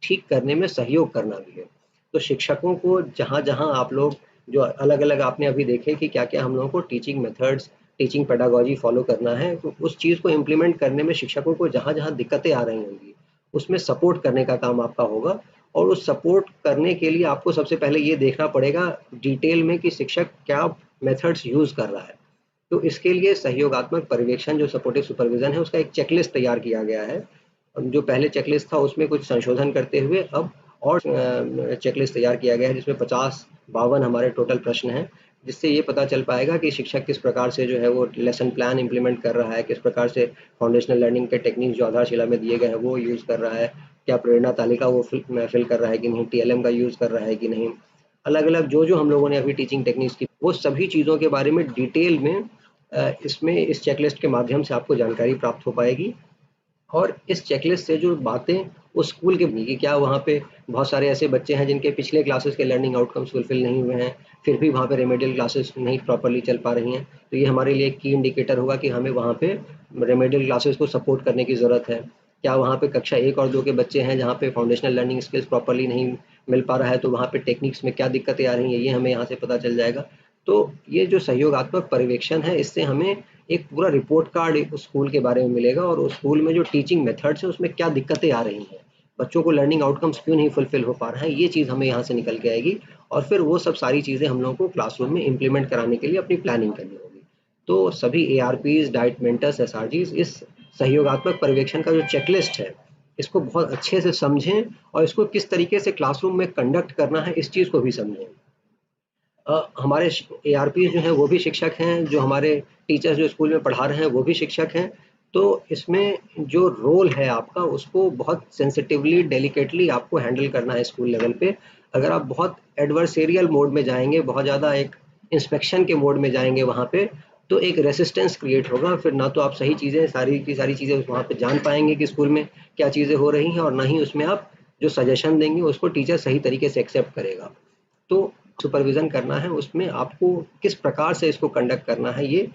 ठीक करने में सहयोग करना भी है। तो शिक्षकों को जहाँ-जहाँ आप लोग जो अलग-अलग आपने अभी देखे कि क्या-क्या हम लोगों को teaching methods, teaching pedagogy follow करना है, तो उस चीज़ को इम्प्लीमेंट करने में शिक्षकों को जहाँ-जहाँ दिक्कतें आ रही होंगी, उसमें सपोर्ट करने का काम आपका होगा, और उस सपोर्ट करने के लिए आपको सबसे पहले ये देखना पड़ेगा डिटेल में कि शिक्षक क्या मेथड्स यूज़ कर रहा है। तो इसके लिए सहयोगात्मक पर्यवेक्षण जो सपोर्टिव सुपरविज़न है, उसका एक चेकलिस्ट तैयार किया गया है। जो पहले चेकलिस्ट था उसमें कुछ संशोधन करते हुए अब और चेकलिस्ट तैयार किया गया है, जिसमें 50-52 हमारे टोटल प्रश्न हैं, जिससे ये पता चल पाएगा कि शिक्षक किस प्रकार से जो है वो लेसन प्लान इम्प्लीमेंट कर रहा है, किस प्रकार से फाउंडेशनल लर्निंग के टेक्निक्स जो आधारशिला में दिए गए हैं वो यूज़ कर रहा है, क्या प्रेरणा तालिका वो फिल कर रहा है कि नहीं, टीएलएम का यूज़ कर रहा है कि नहीं। अलग-अलग जो-जो हम लोगों ने अभी टीचिंग टेक्निक्स की, वो सभी चीज़ों के बारे में डिटेल में इसमें इस चेकलिस्ट के माध्यम से आपको जानकारी प्राप्त हो पाएगी। और इस चेकलिस्ट से जो बातें उस स्कूल के कि क्या वहाँ पे बहुत सारे ऐसे बच्चे हैं जिनके पिछले क्लासेस के लर्निंग आउटकम्स फुलफिल नहीं हुए हैं, फिर भी वहाँ पे रेमेडियल क्लासेस नहीं प्रॉपर्ली चल पा रही हैं, तो ये हमारे लिए एक की इंडिकेटर होगा कि हमें वहाँ पे रेमेडियल क्लासेस को सपोर्ट करने की ज़रूरत है। क्या वहाँ पे कक्षा 1 और 2 के बच्चे हैं जहाँ पे फाउंडेशनल लर्निंग स्किल्स प्रॉपर्ली नहीं मिल पा रहा है, तो वहाँ पे टेक्निक्स में क्या दिक्कतें आ रही हैं, ये हमें यहाँ से पता चल जाएगा। तो ये जो सहयोगात्मक पर्यवेक्षण है, इससे हमें एक पूरा रिपोर्ट कार्ड उस स्कूल के बारे में मिलेगा, और उस स्कूल में जो टीचिंग मेथड्स हैं उसमें क्या दिक्कतें आ रही हैं, बच्चों को लर्निंग आउटकम्स क्यों नहीं फुलफिल हो पा रहे हैं, ये चीज़ हमें यहाँ से निकल के आएगी, और फिर वो सब सारी चीज़ें हम लोगों को क्लासरूम में इम्प्लीमेंट कराने के लिए अपनी प्लानिंग करनी होगी। तो सभी एआरपीज, डाइट मेंटर्स, एसआरजीज इस सहयोगात्मक पर्यवेक्षण का जो चेकलिस्ट है, इसको बहुत अच्छे से समझें, और इसको किस तरीके से क्लासरूम में कंडक्ट करना है इस चीज़ को भी समझें। हमारे एआरपी जो हैं वो भी शिक्षक हैं, जो हमारे टीचर्स जो स्कूल में पढ़ा रहे हैं वो भी शिक्षक हैं। तो इसमें जो रोल है आपका उसको बहुत सेंसिटिवली, डेलिकेटली आपको हैंडल करना है स्कूल लेवल पे। अगर आप बहुत एडवर्सेरियल मोड में जाएँगे, बहुत ज़्यादा एक इंस्पेक्शन के मोड में जाएँगे वहाँ पे, तो एक रेजिस्टेंस क्रिएट होगा। फिर ना तो आप सही चीज़ें, सारी की सारी चीज़ें वहाँ पे जान पाएँगे कि स्कूल में क्या चीज़ें हो रही हैं, और ना ही उसमें आप जो सजेशन देंगे उसको टीचर सही तरीके से एक्सेप्ट करेगा। तो सुपरविज़न करना है, उसमें आपको किस प्रकार से इसको कंडक्ट करना है, ये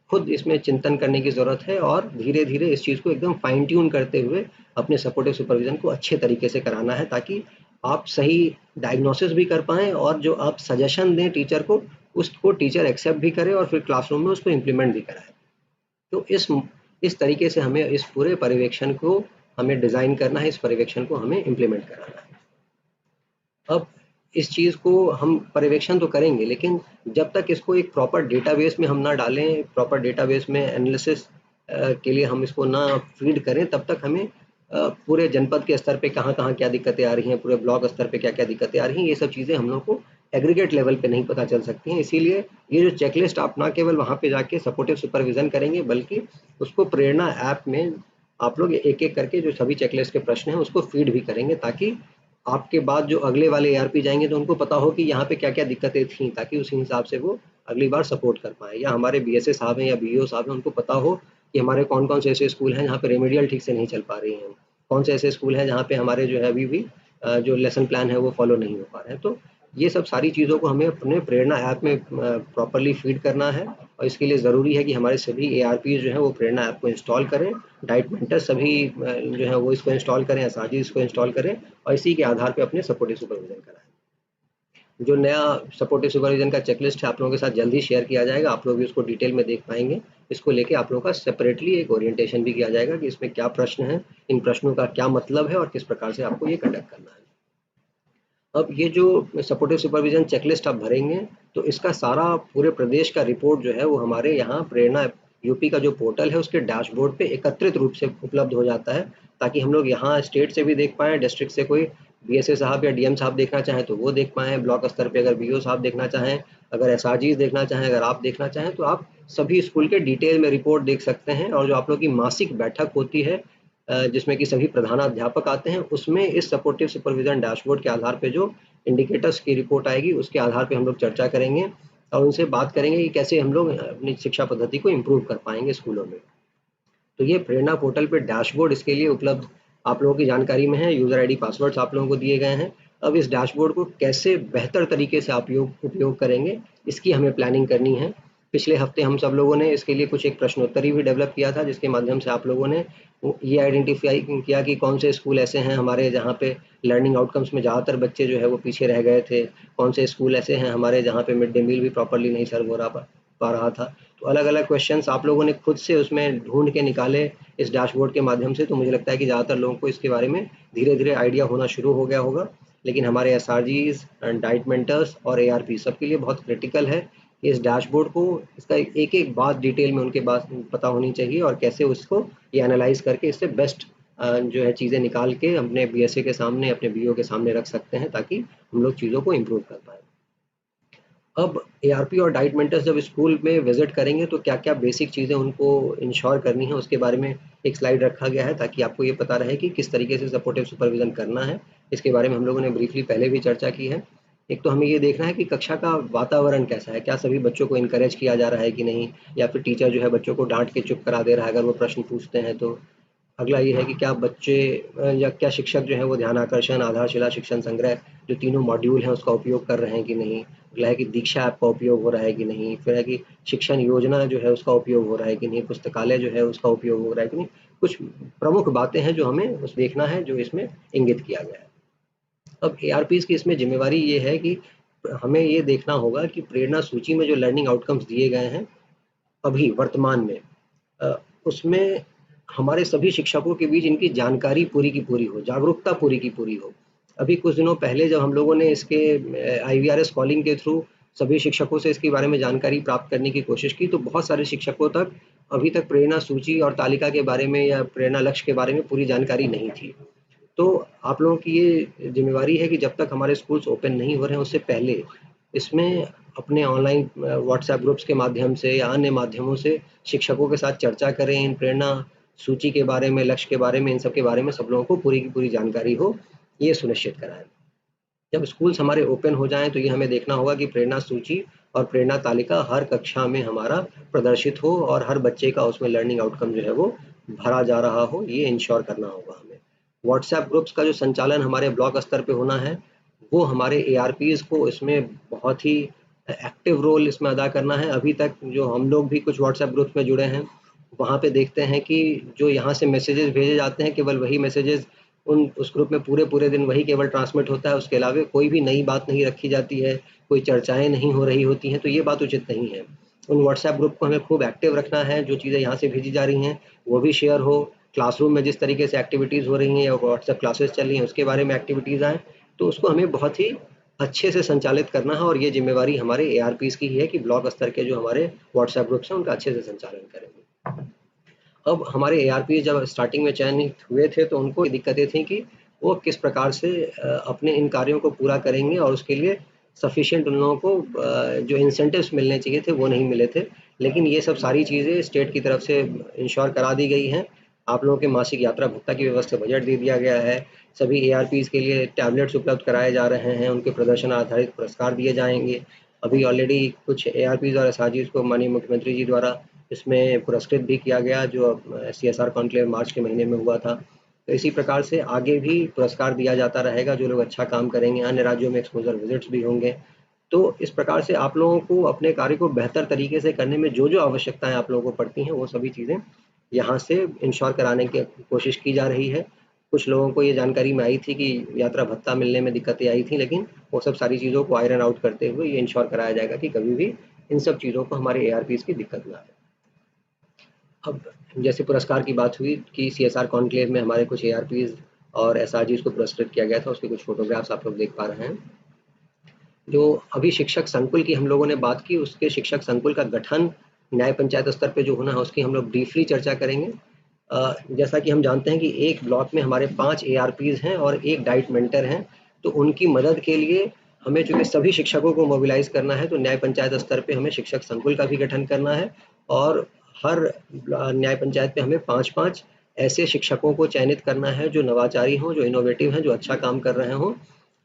खुद इसमें चिंतन करने की ज़रूरत है, और धीरे-धीरे इस चीज़ को एकदम फाइन ट्यून करते हुए अपने सपोर्टिव सुपरविज़न को अच्छे तरीके से कराना है, ताकि आप सही डायग्नोसिस भी कर पाएँ, और जो आप सजेशन दें टीचर को, उसको टीचर एक्सेप्ट भी करे और फिर क्लासरूम में उसको इम्प्लीमेंट भी कराए। तो इस तरीके से हमें इस पूरे पर्यवेक्षण को हमें डिज़ाइन करना है, इस पर्यवेक्षण को हमें इम्प्लीमेंट कराना है। अब इस चीज़ को हम पर्यवेक्षण तो करेंगे, लेकिन जब तक इसको एक प्रॉपर डेटाबेस में हम ना डालें, प्रॉपर डेटाबेस में एनालिसिस के लिए हम इसको ना फीड करें, तब तक हमें पूरे जनपद के स्तर पे कहाँ-कहाँ क्या दिक्कतें आ रही हैं, पूरे ब्लॉक स्तर पे क्या-क्या दिक्कतें आ रही हैं, ये सब चीज़ें हम लोग को एग्रीगेट लेवल पे नहीं पता चल सकती हैं। इसीलिए ये जो चेकलिस्ट आप ना केवल वहाँ पे जाके सपोर्टिव सुपरविज़न करेंगे, बल्कि उसको प्रेरणा ऐप में आप लोग एक-एक करके जो सभी चेकलिस्ट के प्रश्न हैं उसको फीड भी करेंगे, ताकि आपके बाद जो अगले वाले एआरपी जाएँगे तो उनको पता हो कि यहाँ पे क्या-क्या दिक्कतें थी, ताकि उसी हिसाब से वो अगली बार सपोर्ट कर पाएँ। या हमारे बीएसए साहब हैं या बीईओ साहब हैं, उनको पता हो कि हमारे कौन-कौन से ऐसे स्कूल हैं जहाँ पे रेमेडियल ठीक से नहीं चल पा रही हैं। कौन से ऐसे स्कूल हैं जहाँ पे हमारे जो है अभी भी जो लेसन प्लान है वो फॉलो नहीं हो पा रहे हैं। तो ये सब सारी चीज़ों को हमें अपने प्रेरणा ऐप में प्रॉपर्ली फीड करना है, और इसके लिए ज़रूरी है कि हमारे सभी एआरपीज़ जो हैं वो प्रेरणा ऐप को इंस्टॉल करें। डाइट मेंटर सभी जो है वो इसको इंस्टॉल करें, एसआरजी इसको इंस्टॉल करें, और इसी के आधार पे अपने सपोर्टिव सुपरविज़न कराएँ। जो नया सपोर्टिव सुपरविज़न का चेकलिस्ट है आप लोगों के साथ जल्दी शेयर किया जाएगा, आप लोग भी उसको डिटेल में देख पाएँगे। इसको लेके आप लोगों का सेपरेटली एक ओरिएंटेशन भी किया जाएगा कि इसमें क्या प्रश्न हैं, इन प्रश्नों का क्या मतलब है और किस प्रकार से आपको ये कंडक्ट करना है। अब ये जो सपोर्टिव सुपरविज़न चेकलिस्ट आप भरेंगे, तो इसका सारा पूरे प्रदेश का रिपोर्ट जो है वो हमारे यहाँ प्रेरणा यूपी का जो पोर्टल है उसके डैशबोर्ड पे एकत्रित रूप से उपलब्ध हो जाता है, ताकि हम लोग यहाँ स्टेट से भी देख पाएँ, डिस्ट्रिक्ट से कोई बीएसए साहब या डीएम साहब देखना चाहें तो वो देख पाएँ, ब्लॉक स्तर पे अगर बीईओ साहब देखना चाहें, अगर एसआरजीज़ देखना चाहें, अगर आप देखना चाहें तो आप सभी स्कूल के डिटेल में रिपोर्ट देख सकते हैं। और जो आप लोग की मासिक बैठक होती है जिसमें कि सभी प्रधानाध्यापक आते हैं, उसमें इस सपोर्टिव सुपरविज़न डैशबोर्ड के आधार पे जो इंडिकेटर्स की रिपोर्ट आएगी उसके आधार पे हम लोग चर्चा करेंगे और उनसे बात करेंगे कि कैसे हम लोग अपनी शिक्षा पद्धति को इम्प्रूव कर पाएंगे स्कूलों में। तो ये प्रेरणा पोर्टल पे डैशबोर्ड इसके लिए उपलब्ध आप लोगों की जानकारी में है। यूज़र आईडी पासवर्ड्स आप लोगों को दिए गए हैं। अब इस डैशबोर्ड को कैसे बेहतर तरीके से आप उपयोग करेंगे, इसकी हमें प्लानिंग करनी है। पिछले हफ्ते हम सब लोगों ने इसके लिए कुछ एक प्रश्नोत्तरी भी डेवलप किया था, जिसके माध्यम से आप लोगों ने ये आइडेंटिफाई किया कि कौन से स्कूल ऐसे हैं हमारे जहाँ पे लर्निंग आउटकम्स में ज़्यादातर बच्चे जो है वो पीछे रह गए थे, कौन से स्कूल ऐसे हैं हमारे जहाँ पे मिड डे मील भी प्रॉपरली नहीं सर्व हो पा रहा था। तो अलग-अलग क्वेश्चंस आप लोगों ने खुद से उसमें ढूँढ के निकाले इस डैशबोर्ड के माध्यम से, तो मुझे लगता है कि ज़्यादातर लोगों को इसके बारे में धीरे-धीरे आइडिया होना शुरू हो गया होगा। लेकिन हमारे एसआरजीज़, डाइट मेंटर्स और एआरपी सबके लिए बहुत क्रिटिकल है कि इस डैशबोर्ड को इसका एक-एक बात डिटेल में उनके पास पता होनी चाहिए और कैसे उसको ये एनालाइज़ करके इससे बेस्ट जो है चीज़ें निकाल के अपने बीएसए के सामने, अपने बीईओ के सामने रख सकते हैं, ताकि हम लोग चीज़ों को इम्प्रूव कर पाएँ। अब एआरपी और डाइट मेंटर्स जब स्कूल में विजिट करेंगे तो क्या-क्या बेसिक चीज़ें उनको इंश्योर करनी है उसके बारे में एक स्लाइड रखा गया है, ताकि आपको ये पता रहे कि किस तरीके से सपोर्टिव सुपरविज़न करना है। इसके बारे में हम लोगों ने ब्रीफली पहले भी चर्चा की है। एक तो हमें ये देखना है कि कक्षा का वातावरण कैसा है, क्या सभी बच्चों को इनकरेज किया जा रहा है कि नहीं, या फिर टीचर जो है बच्चों को डाँट के चुप करा दे रहा है अगर वो प्रश्न पूछते हैं तो। अगला ये है कि क्या बच्चे या क्या शिक्षक जो है वो ध्यानाकर्षण, आधारशिला शिक्षण संग्रह जो तीनों मॉड्यूल हैं उसका उपयोग कर रहे हैं कि नहीं। अगला है कि दीक्षा ऐप का उपयोग हो रहा है कि नहीं। फिर है कि शिक्षण योजना जो है उसका उपयोग हो रहा है कि नहीं, पुस्तकालय जो है उसका उपयोग हो रहा है कि नहीं। कुछ प्रमुख बातें हैं जो हमें उस देखना है, जो इसमें इंगित किया गया है। अब एआरपीज़ की इसमें ज़िम्मेवारी ये है कि हमें ये देखना होगा कि प्रेरणा सूची में जो लर्निंग आउटकम्स दिए गए हैं अभी वर्तमान में, अ, उसमें हमारे सभी शिक्षकों के बीच इनकी जानकारी पूरी की पूरी हो, जागरूकता पूरी की पूरी हो। अभी कुछ दिनों पहले जब हम लोगों ने इसके आईवीआरएस कॉलिंग के थ्रू सभी शिक्षकों से इसके बारे में जानकारी प्राप्त करने की कोशिश की, तो बहुत सारे शिक्षकों तक अभी तक प्रेरणा सूची और तालिका के बारे में या प्रेरणा लक्ष्य के बारे में पूरी जानकारी नहीं थी। तो आप लोगों की ये ज़िम्मेवारी है कि जब तक हमारे स्कूल्स ओपन नहीं हो रहे हैं उससे पहले इसमें अपने ऑनलाइन व्हाट्सएप ग्रुप्स के माध्यम से या अन्य माध्यमों से शिक्षकों के साथ चर्चा करें, इन प्रेरणा सूची के बारे में, लक्ष्य के बारे में, इन सब के बारे में सब लोगों को पूरी की पूरी जानकारी हो, ये सुनिश्चित कराएँ। जब स्कूल्स हमारे ओपन हो जाएँ तो ये हमें देखना होगा कि प्रेरणा सूची और प्रेरणा तालिका हर कक्षा में हमारा प्रदर्शित हो और हर बच्चे का उसमें लर्निंग आउटकम जो है वो भरा जा रहा हो, ये इंश्योर करना होगा हमें। व्हाट्सएप ग्रुप्स का जो संचालन हमारे ब्लॉक स्तर पे होना है, वो हमारे एआरपीज़ को इसमें बहुत ही एक्टिव रोल इसमें अदा करना है। अभी तक जो हम लोग भी कुछ व्हाट्सएप ग्रुप्स में जुड़े हैं, वहाँ पे देखते हैं कि जो यहाँ से मैसेजेस भेजे जाते हैं, केवल वही मैसेजेस उस ग्रुप में पूरे-पूरे दिन वही केवल ट्रांसमिट होता है, उसके अलावा कोई भी नई बात नहीं रखी जाती है, कोई चर्चाएँ नहीं हो रही होती हैं, तो ये बात उचित नहीं है। उन व्हाट्सएप ग्रुप को हमें खूब एक्टिव रखना है, जो चीज़ें यहाँ से भेजी जा रही हैं, वो भी शेयर हो। क्लासरूम में जिस तरीके से एक्टिविटीज़ हो रही हैं या व्हाट्सएप क्लासेस चल रही हैं, उसके बारे में एक्टिविटीज़ आएँ, तो उसको हमें बहुत ही अच्छे से संचालित करना है और ये ज़िम्मेवारी हमारे एआरपीज़ की ही है कि ब्लॉक स्तर के जो हमारे व्हाट्सएप ग्रुप्स हैं, उनका अच्छे से संचालन करेंगे। अब हमारे एआरपी जब स्टार्टिंग में चयनित हुए थे तो उनको दिक्कतें थी कि वो किस प्रकार से अपने इन कार्यों को पूरा करेंगे और उसके लिए सफिशिएंट उन लोगों को जो इंसेंटिव्स मिलने चाहिए थे वो नहीं मिले थे। लेकिन ये सब सारी चीज़ें स्टेट की तरफ से इंश्योर करा दी गई हैं। आप लोगों के मासिक यात्रा भत्ता की व्यवस्था बजट दे दिया गया है। सभी एआरपीज़ के लिए टैबलेट्स उपलब्ध कराए जा रहे हैं, उनके प्रदर्शन आधारित पुरस्कार दिए जाएँगे। अभी ऑलरेडी कुछ एआरपीज़ और एसआरजीज़ को माननीय मुख्यमंत्री जी द्वारा इसमें पुरस्कृत भी किया गया, जो सीएसआर कॉन्क्लेव मार्च के महीने में हुआ था। तो इसी प्रकार से आगे भी पुरस्कार दिया जाता रहेगा, जो लोग अच्छा काम करेंगे। अन्य राज्यों में एक्सपोज़र विज़िट्स भी होंगे। तो इस प्रकार से आप लोगों को अपने कार्य को बेहतर तरीके से करने में जो-जो आवश्यकताएँ आप लोगों को पड़ती हैं, वो सभी चीज़ें यहाँ से इंश्योर कराने की कोशिश की जा रही है। कुछ लोगों को ये जानकारी में आई थी कि यात्रा भत्ता मिलने में दिक्कतें आई थी, लेकिन वो सब सारी चीज़ों को आयरन आउट करते हुए ये इंश्योर कराया जाएगा कि कभी भी इन सब चीज़ों को हमारे एआरपीज़ की दिक्कत ना आए। अब जैसे पुरस्कार की बात हुई कि सीएसआर कॉन्क्लेव में हमारे कुछ एआरपीज़ और एसआरजीज़ को पुरस्कृत किया गया था, उसके कुछ फ़ोटोग्राफ्स आप लोग देख पा रहे हैं। जो अभी शिक्षक संकुल की हम लोगों ने बात की, उसके शिक्षक संकुल का गठन न्याय पंचायत स्तर पे जो होना है, उसकी हम लोग ब्रीफली चर्चा करेंगे। जैसा कि हम जानते हैं कि एक ब्लॉक में हमारे 5 एआरपीज़ हैं और 1 डाइट मेंटर हैं, तो उनकी मदद के लिए हमें चूँकि सभी शिक्षकों को मोबिलाइज़ करना है, तो न्याय पंचायत स्तर पे हमें शिक्षक संकुल का भी गठन करना है और हर न्याय पंचायत पे हमें 5-5 ऐसे शिक्षकों को चयनित करना है, जो नवाचारी हों, जो इनोवेटिव हैं, जो अच्छा काम कर रहे हों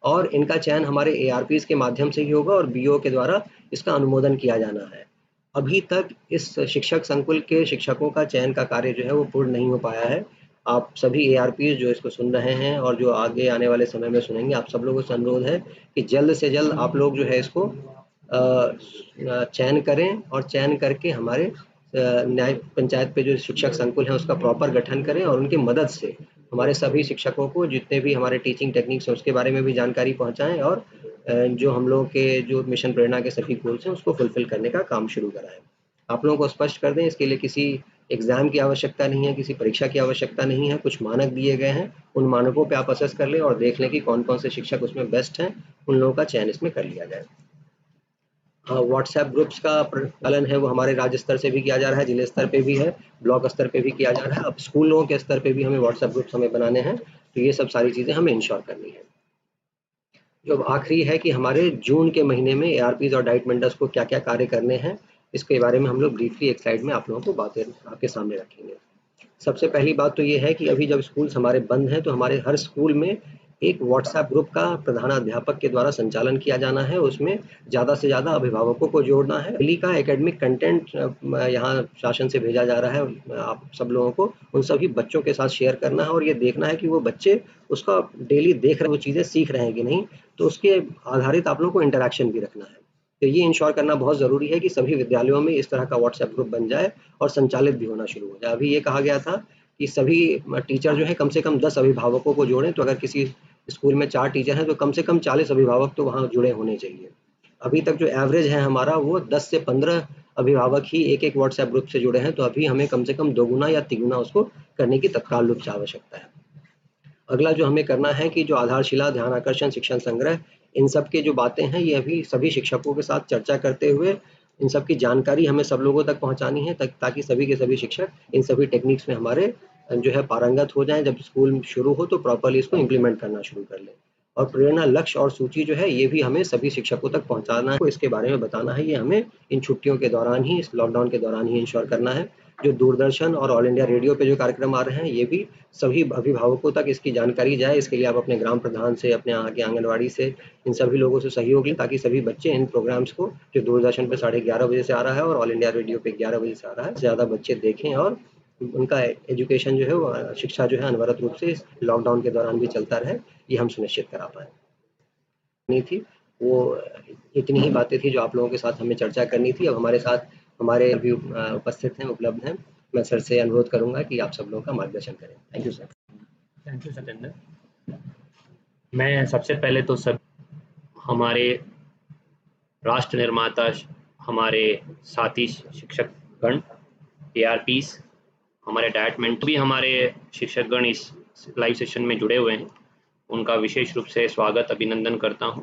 और इनका चयन हमारे एआरपीज़ के माध्यम से ही होगा और बीओ के द्वारा इसका अनुमोदन किया जाना है। अभी तक इस शिक्षक संकुल के शिक्षकों का चयन का कार्य जो है वो पूर्ण नहीं हो पाया है। आप सभी एआरपीज़ जो इसको सुन रहे हैं और जो आगे आने वाले समय में सुनेंगे, आप सब लोगों से अनुरोध है कि जल्द से जल्द आप लोग जो है इसको चयन करें और चयन करके हमारे न्याय पंचायत पे जो शिक्षक संकुल है उसका प्रॉपर गठन करें और उनकी मदद से हमारे सभी शिक्षकों को जितने भी हमारे टीचिंग टेक्निक्स हैं उसके बारे में भी जानकारी पहुंचाएं और जो हम लोगों के जो मिशन प्रेरणा के सभी गोल्स हैं उसको फुलफिल करने का काम शुरू कराएं। आप लोगों को स्पष्ट कर दें, इसके लिए किसी एग्जाम की आवश्यकता नहीं है, किसी परीक्षा की आवश्यकता नहीं है, कुछ मानक दिए गए हैं, उन मानकों पे आप असेस कर लें और देख लें कि कौन-कौन से शिक्षक उसमें बेस्ट हैं, उन लोगों का चयन इसमें कर लिया जाए। व्हाट्सएप ग्रुप्स का प्रचलन है वो हमारे राज्य स्तर से भी किया जा रहा है, जिले स्तर पे भी है, ब्लॉक स्तर पे भी किया जा रहा है। अब स्कूलों के स्तर पे भी हमें व्हाट्सएप ग्रुप्स हमें बनाने हैं, तो ये सब सारी चीज़ें हमें इंश्योर करनी है। जो अब आखिरी है कि हमारे जून के महीने में एआरपीज़ और डाइट मेंटर्स को क्या-क्या कार्य करने हैं, इसके बारे में हम लोग ब्रीफली एक स्लाइड में आप लोगों को बातें आपके सामने रखेंगे। सबसे पहली बात तो ये है कि अभी जब स्कूल्स हमारे बंद हैं, तो हमारे हर स्कूल में एक व्हाट्सएप ग्रुप का प्रधानाध्यापक के द्वारा संचालन किया जाना है। उसमें ज़्यादा से ज़्यादा अभिभावकों को जोड़ना है। डेली का एकेडमिक कंटेंट यहाँ शासन से भेजा जा रहा है आप सब लोगों को, उन सभी बच्चों के साथ शेयर करना है और ये देखना है कि वो बच्चे उसका डेली देख रहे हैं, वो चीज़ें सीख रहे हैं कि नहीं, तो उसके आधारित आप लोगों को इंटरैक्शन भी रखना है। तो ये इंश्योर करना बहुत ज़रूरी है कि सभी विद्यालयों में इस तरह का व्हाट्सएप ग्रुप बन जाए और संचालित भी होना शुरू हो जाए। अभी ये कहा गया था कि सभी टीचर जो है कम से कम 10 अभिभावकों को जोड़ें, तो अगर किसी स्कूल में 4 टीचर हैं तो कम से कम 40 अभिभावक तो वहाँ जुड़े होने चाहिए। अभी तक जो एवरेज है हमारा वो 10 से 15 अभिभावक ही एक-एक व्हाट्सएप ग्रुप से जुड़े हैं, तो अभी हमें कम से कम दोगुना या तिगुना उसको करने की तत्काल रूप से आवश्यकता है। अगला जो हमें करना है कि जो आधारशिला, ध्यान आकर्षण, शिक्षण संग्रह, इन सब की जो बातें हैं ये अभी सभी शिक्षकों के साथ चर्चा करते हुए इन सब की जानकारी हमें सब लोगों तक पहुंचानी है ताकि सभी के सभी शिक्षक इन सभी टेक्निक्स में हमारे जो है पारंगत हो जाएं। जब स्कूल शुरू हो तो प्रॉपर्ली इसको इम्प्लीमेंट करना शुरू कर लें। और प्रेरणा, लक्ष्य और सूची जो है ये भी हमें सभी शिक्षकों तक पहुंचाना है, इसके बारे में बताना है। ये हमें इन छुट्टियों के दौरान ही, इस लॉकडाउन के दौरान ही इंश्योर करना है। जो दूरदर्शन और ऑल इंडिया रेडियो पे जो कार्यक्रम आ रहे हैं ये भी सभी अभिभावकों तक इसकी जानकारी जाए। इसके लिए आप अपने ग्राम प्रधान से, अपने यहाँ के आंगनवाड़ी से, इन सभी लोगों से सहयोग लें ताकि सभी बच्चे इन प्रोग्राम्स को, जो दूरदर्शन पे 11:30 बजे से आ रहा है और ऑल इंडिया रेडियो पे 11 बजे से आ रहा है, ज़्यादा बच्चे देखें और उनका एजुकेशन जो है वो शिक्षा जो है अनवरत रूप से इस लॉकडाउन के दौरान भी चलता रहे, ये हम सुनिश्चित करा पाएँ। नहीं थी, वो इतनी ही बातें थी जो आप लोगों के साथ हमें चर्चा करनी थी। अब हमारे साथ हमारे अभी उपस्थित हैं, उपलब्ध हैं। मैं सर से अनुरोध करूँगा कि आप सब लोगों का मार्गदर्शन करें। Thank you sir. Thank you Satendra. मैं सबसे पहले तो सब हमारे राष्ट्र निर्माता, हमारे साथी शिक्षकगण, एआरपीस, हमारे डायटमेंट भी हमारे शिक्षकगण इस लाइव सेशन में जुड़े हुए हैं, उनका विशेष रूप से स्वागत अभिनंदन करता हूं।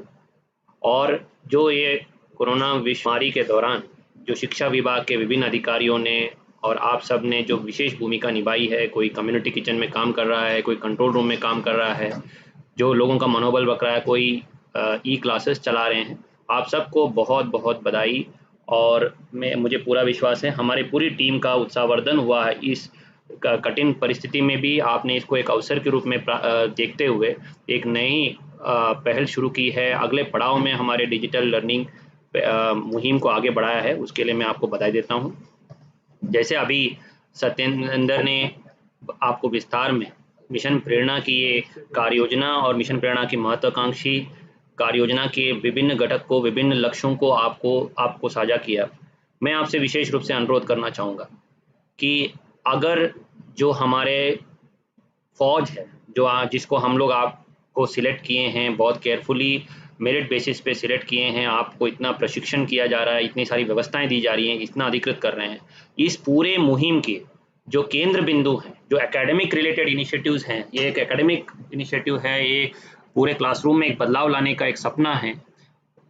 और जो ये कोरोना महामारी के दौरान जो शिक्षा विभाग के विभिन्न अधिकारियों ने और आप सब ने जो विशेष भूमिका निभाई है, कोई कम्युनिटी किचन में काम कर रहा है, कोई कंट्रोल रूम में काम कर रहा है, जो लोगों का मनोबल बक रहा है, कोई ई क्लासेस चला रहे हैं, आप सबको बहुत बहुत बधाई। और मुझे पूरा विश्वास है हमारी पूरी टीम का उत्साहवर्धन हुआ है इस कठिन परिस्थिति में भी आपने इसको एक अवसर के रूप में देखते हुए एक नई पहल शुरू की है, अगले पड़ाव में हमारे डिजिटल लर्निंग मुहिम को आगे बढ़ाया है, उसके लिए मैं आपको बधाई देता हूँ। जैसे अभी सत्येंद्र ने आपको विस्तार में मिशन प्रेरणा की ये कार्य योजना और मिशन प्रेरणा की महत्वाकांक्षी कार्य योजना के विभिन्न घटक को, विभिन्न लक्ष्यों को आपको साझा किया। मैं आपसे विशेष रूप से अनुरोध करना चाहूँगा कि अगर जो हमारे फौज है, जो जिसको हम लोग आपको सिलेक्ट किए हैं, बहुत केयरफुली मेरिट बेसिस पे सिलेक्ट किए हैं, आपको इतना प्रशिक्षण किया जा रहा है, इतनी सारी व्यवस्थाएं दी जा रही हैं, इतना अधिकृत कर रहे हैं, इस पूरे मुहिम के जो केंद्र बिंदु हैं, जो एकेडमिक रिलेटेड इनिशिएटिव्स हैं, ये एक एकेडमिक इनिशिएटिव है, ये पूरे क्लासरूम में एक बदलाव लाने का एक सपना है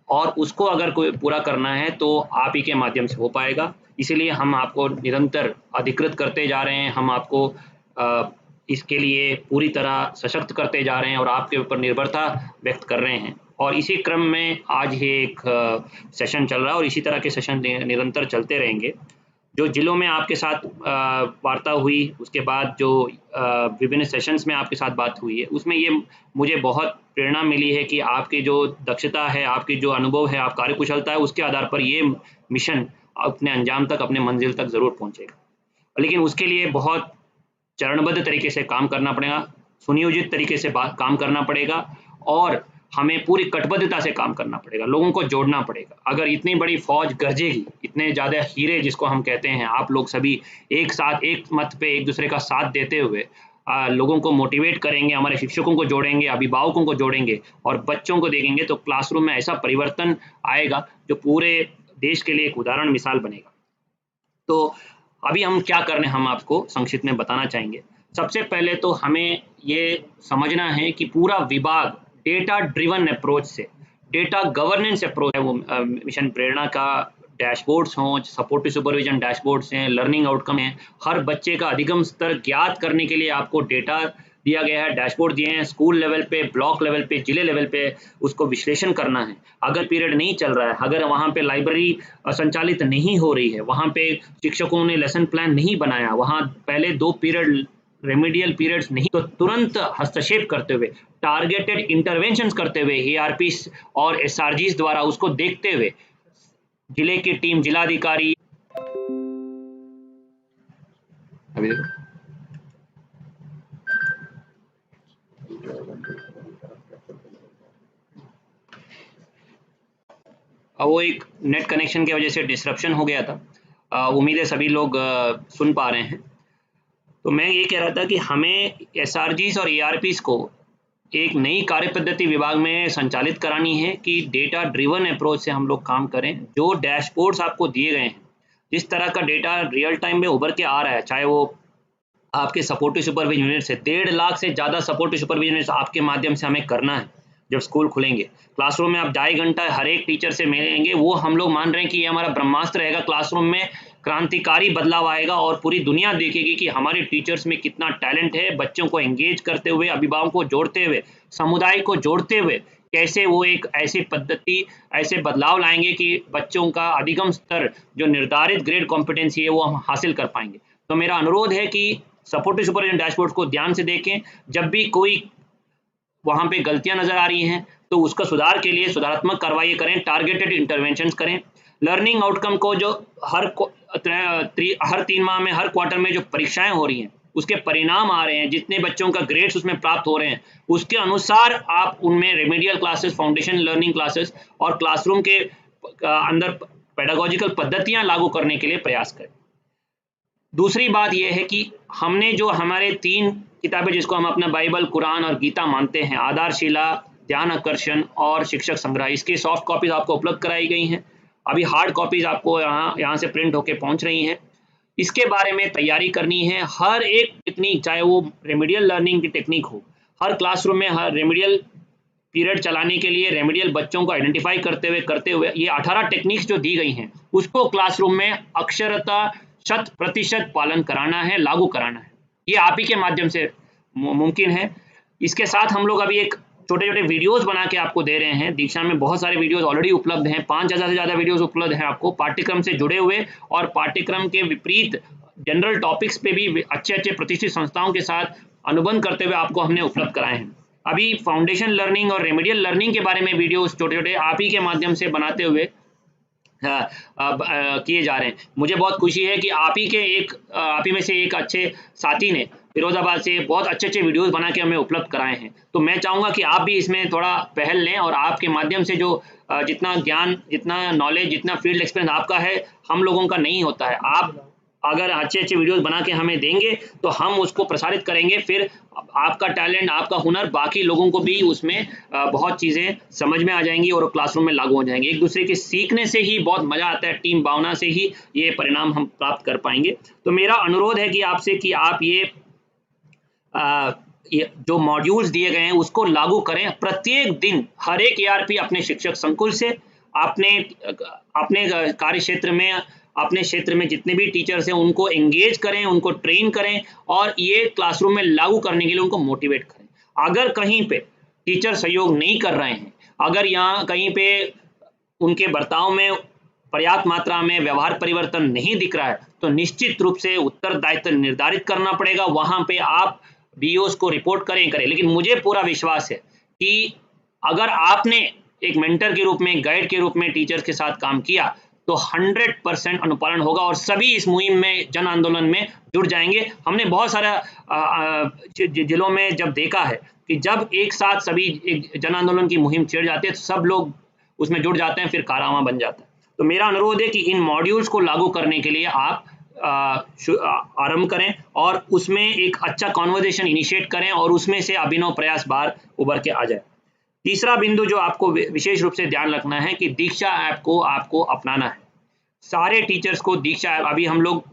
और उसको अगर कोई पूरा करना है तो आप ही के माध्यम से हो पाएगा। इसीलिए हम आपको निरंतर अधिकृत करते जा रहे हैं, हम आपको इसके लिए पूरी तरह सशक्त करते जा रहे हैं और आपके ऊपर निर्भरता व्यक्त कर रहे हैं। और इसी क्रम में आज ये एक सेशन चल रहा है और इसी तरह के सेशन निरंतर चलते रहेंगे। जो जिलों में आपके साथ वार्ता हुई, उसके बाद जो विभिन्न सेशंस में आपके साथ बात हुई है, उसमें ये मुझे बहुत प्रेरणा मिली है कि आपकी जो दक्षता है, आपकी जो अनुभव है, आप कार्यकुशलता है, उसके आधार पर ये मिशन अपने अंजाम तक, अपने मंजिल तक ज़रूर पहुँचेगा। लेकिन उसके लिए बहुत चरणबद्ध तरीके से काम करना पड़ेगा, सुनियोजित तरीके से काम करना पड़ेगा और हमें पूरी कटिबद्धता से काम करना पड़ेगा, लोगों को जोड़ना पड़ेगा। अगर इतनी बड़ी फौज गरजेगी, इतने ज़्यादा हीरे जिसको हम कहते हैं, आप लोग सभी एक साथ एक मत पे एक दूसरे का साथ देते हुए लोगों को मोटिवेट करेंगे, हमारे शिक्षकों को जोड़ेंगे, अभिभावकों को जोड़ेंगे और बच्चों को देखेंगे, तो क्लासरूम में ऐसा परिवर्तन आएगा जो पूरे देश के लिए एक उदाहरण मिसाल बनेगा। तो अभी हम क्या कर रहे हैं, हम आपको संक्षिप्त में बताना चाहेंगे। सबसे पहले तो हमें ये समझना है कि पूरा विभाग डेटा ड्रिवन अप्रोच से, डेटा गवर्नेंस अप्रोच है, वो मिशन प्रेरणा का डैशबोर्ड्स हों, सपोर्टिव सुपरविजन डैशबोर्ड्स हैं, लर्निंग आउटकम है, हर बच्चे का अधिगम स्तर ज्ञात करने के लिए आपको डेटा दिया गया है, डैशबोर्ड दिए हैं, स्कूल लेवल पे, ब्लॉक लेवल पे, जिले लेवल पे उसको विश्लेषण करना है। अगर पीरियड नहीं चल रहा है, अगर वहाँ पे लाइब्रेरी संचालित नहीं हो रही है, वहाँ पे शिक्षकों ने लेसन प्लान नहीं बनाया, वहाँ पहले 2 पीरियड रेमेडियल पीरियड्स नहीं, तो तुरंत हस्तक्षेप करते हुए, टारगेटेड इंटरवेंशंस करते हुए ARP और SRGs द्वारा उसको देखते हुए जिले की टीम, जिलाधिकारी, अभी देखो वो एक नेट कनेक्शन की वजह से डिसरप्शन हो गया था। उम्मीद है सभी लोग सुन पा रहे हैं। तो मैं ये कह रहा था कि हमें SRGs और ARPs को एक नई कार्य पद्धति विभाग में संचालित करानी है कि डेटा ड्रिवन अप्रोच से हम लोग काम करें। जो डैशबोर्ड्स आपको दिए गए हैं, जिस तरह का डेटा रियल टाइम में उभर के आ रहा है, चाहे वो आपके सपोर्टिव सुपरविजन यूनिट से 1.5 लाख से ज़्यादा सपोर्टिव सुपरविजन यूनिट्स आपके माध्यम से हमें करना है। जब स्कूल खुलेंगे, क्लासरूम में आप 2.5 घंटा हर एक टीचर से मिलेंगे, वो हम लोग मान रहे हैं कि ये हमारा ब्रह्मास्त्र रहेगा। क्लासरूम में क्रांतिकारी बदलाव आएगा और पूरी दुनिया देखेगी कि हमारे टीचर्स में कितना टैलेंट है। बच्चों को एंगेज करते हुए, अभिभावकों को जोड़ते हुए, समुदाय को जोड़ते हुए कैसे वो एक ऐसी पद्धति, ऐसे बदलाव लाएंगे कि बच्चों का अधिगम स्तर, जो निर्धारित ग्रेड कॉम्पिटेंसी है, वो हम हासिल कर पाएंगे। तो मेरा अनुरोध है कि सपोर्टिव सुपरविजन डैशबोर्ड को ध्यान से देखें। जब भी कोई वहाँ पे गलतियां नजर आ रही हैं तो उसका सुधार के लिए सुधारात्मक कार्रवाई करें, टारगेटेड इंटरवेंशंस करें। लर्निंग आउटकम को जो हर 3 माह में, हर क्वार्टर में जो परीक्षाएं हो रही हैं, उसके परिणाम आ रहे हैं, जितने बच्चों का ग्रेड्स उसमें प्राप्त हो रहे हैं, उसके अनुसार आप उनमें remedial classes, foundation learning classes और क्लासरूम के अंदर पेडागोजिकल पद्धतियां लागू करने के लिए प्रयास करें। दूसरी बात यह है कि हमने जो हमारे 3 किताबें, जिसको हम अपना बाइबल, कुरान और गीता मानते हैं, आधारशिला, ध्यान आकर्षण और शिक्षक संग्रह, इसकी सॉफ्ट कॉपीज आपको उपलब्ध कराई गई हैं। अभी हार्ड कॉपीज आपको यहाँ से प्रिंट होके पहुँच रही हैं। इसके बारे में तैयारी करनी है। हर एक टेक्निक, चाहे वो रेमेडियल लर्निंग की टेक्निक हो, हर क्लासरूम में हर रेमेडियल पीरियड चलाने के लिए रेमेडियल बच्चों को आइडेंटिफाई करते हुए ये 18 टेक्निक्स जो दी गई हैं, उसको क्लासरूम में अक्षरता 100% पालन कराना है, लागू कराना है। ये आप ही के माध्यम से मुमकिन है। इसके साथ हम लोग अभी एक छोटे-छोटे वीडियोस बना के आपको दे रहे हैं। दीक्षा में बहुत सारे वीडियोस ऑलरेडी उपलब्ध हैं, 5000 से ज़्यादा वीडियोस उपलब्ध हैं आपको पाठ्यक्रम से जुड़े हुए और पाठ्यक्रम के विपरीत जनरल टॉपिक्स पे भी अच्छे अच्छे प्रतिष्ठित संस्थाओं के साथ अनुबंध करते हुए आपको हमने उपलब्ध कराए हैं। अभी फाउंडेशन लर्निंग और रेमेडियल लर्निंग के बारे में वीडियोस छोटे छोटे आप ही के माध्यम से बनाते हुए किए जा रहे हैं। मुझे बहुत खुशी है कि आप ही में से एक अच्छे साथी ने फिरोजाबाद से बहुत अच्छे अच्छे वीडियोस बना के हमें उपलब्ध कराए हैं। तो मैं चाहूँगा कि आप भी इसमें थोड़ा पहल लें और आपके माध्यम से जो जितना ज्ञान, जितना नॉलेज, जितना फील्ड एक्सपीरियंस आपका है, हम लोगों का नहीं होता है। आप अगर अच्छे अच्छे वीडियोस बना के हमें देंगे तो हम उसको प्रसारित करेंगे, फिर आपका टैलेंट, आपका हुनर बाकी लोगों को भी उसमें बहुत चीज़ें समझ में आ जाएंगी और क्लासरूम में लागू हो जाएंगी। एक दूसरे के सीखने से ही बहुत मज़ा आता है, टीम भावना से ही ये परिणाम हम प्राप्त कर पाएंगे। तो मेरा अनुरोध है कि आपसे कि आप ये जो मॉड्यूल्स दिए गए हैं उसको लागू करें प्रत्येक दिन। हर एक ERP अपने शिक्षक संकुल से, अपने कार्य क्षेत्र में, अपने क्षेत्र में जितने भी टीचर्स हैं उनको एंगेज करें, उनको ट्रेन करें और ये क्लासरूम में लागू करने के लिए उनको मोटिवेट करें। अगर कहीं पे टीचर सहयोग नहीं कर रहे हैं, अगर यहाँ कहीं पे उनके बर्ताव में पर्याप्त मात्रा में व्यवहार परिवर्तन नहीं दिख रहा है, तो निश्चित रूप से उत्तरदायित्व निर्धारित करना पड़ेगा। वहां पे आप BOs को रिपोर्ट करें। लेकिन मुझे पूरा विश्वास है कि अगर आपने एक मेंटर के रूप में, गाइड के रूप में टीचर्स के साथ काम किया तो 100% अनुपालन होगा और सभी इस मुहिम में, जन आंदोलन में जुड़ जाएंगे। हमने बहुत सारा जिलों में जब देखा है कि जब एक साथ सभी एक जन आंदोलन की मुहिम छिड़ जाती है तो सब लोग उसमें जुड़ जाते हैं, फिर कारवां बन जाता है। तो मेरा अनुरोध है कि इन मॉड्यूल्स को लागू करने के लिए आप आरंभ करें और उसमें एक अच्छा कॉन्वर्जेशन इनिशिएट करें और उसमें से अभिनव प्रयास बाहर उभर के आ जाए। तीसरा बिंदु जो आपको विशेष रूप से ध्यान रखना है कि दीक्षा ऐप को आपको अपनाना है। सारे टीचर्स को दीक्षा ऐप, अभी हम लोग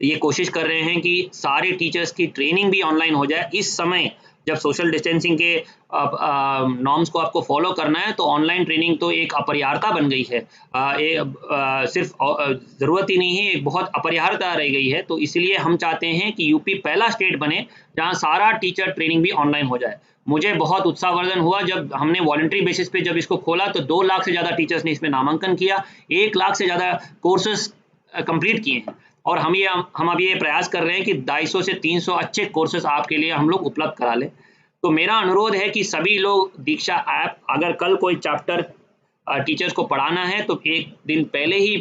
ये कोशिश कर रहे हैं कि सारे टीचर्स की ट्रेनिंग भी ऑनलाइन हो जाए। इस समय जब सोशल डिस्टेंसिंग के नॉर्म्स को आपको फॉलो करना है तो ऑनलाइन ट्रेनिंग तो एक अपरिहार्यता बन गई है। सिर्फ ज़रूरत ही नहीं है, एक बहुत अपरिहार्यता रह गई है। तो इसलिए हम चाहते हैं कि यूपी पहला स्टेट बने जहां सारा टीचर ट्रेनिंग भी ऑनलाइन हो जाए। मुझे बहुत उत्साहवर्धन हुआ जब हमने वॉलंटरी बेसिस पे जब इसको खोला तो 2 लाख से ज़्यादा टीचर्स ने इसमें नामांकन किया, 1 लाख से ज़्यादा कोर्सेज कंप्लीट किए हैं और हम अभी ये प्रयास कर रहे हैं कि 250 से 300 अच्छे कोर्सेज आपके लिए हम लोग उपलब्ध करा लें। तो मेरा अनुरोध है कि सभी लोग दीक्षा ऐप, अगर कल कोई चैप्टर टीचर्स को पढ़ाना है तो एक दिन पहले ही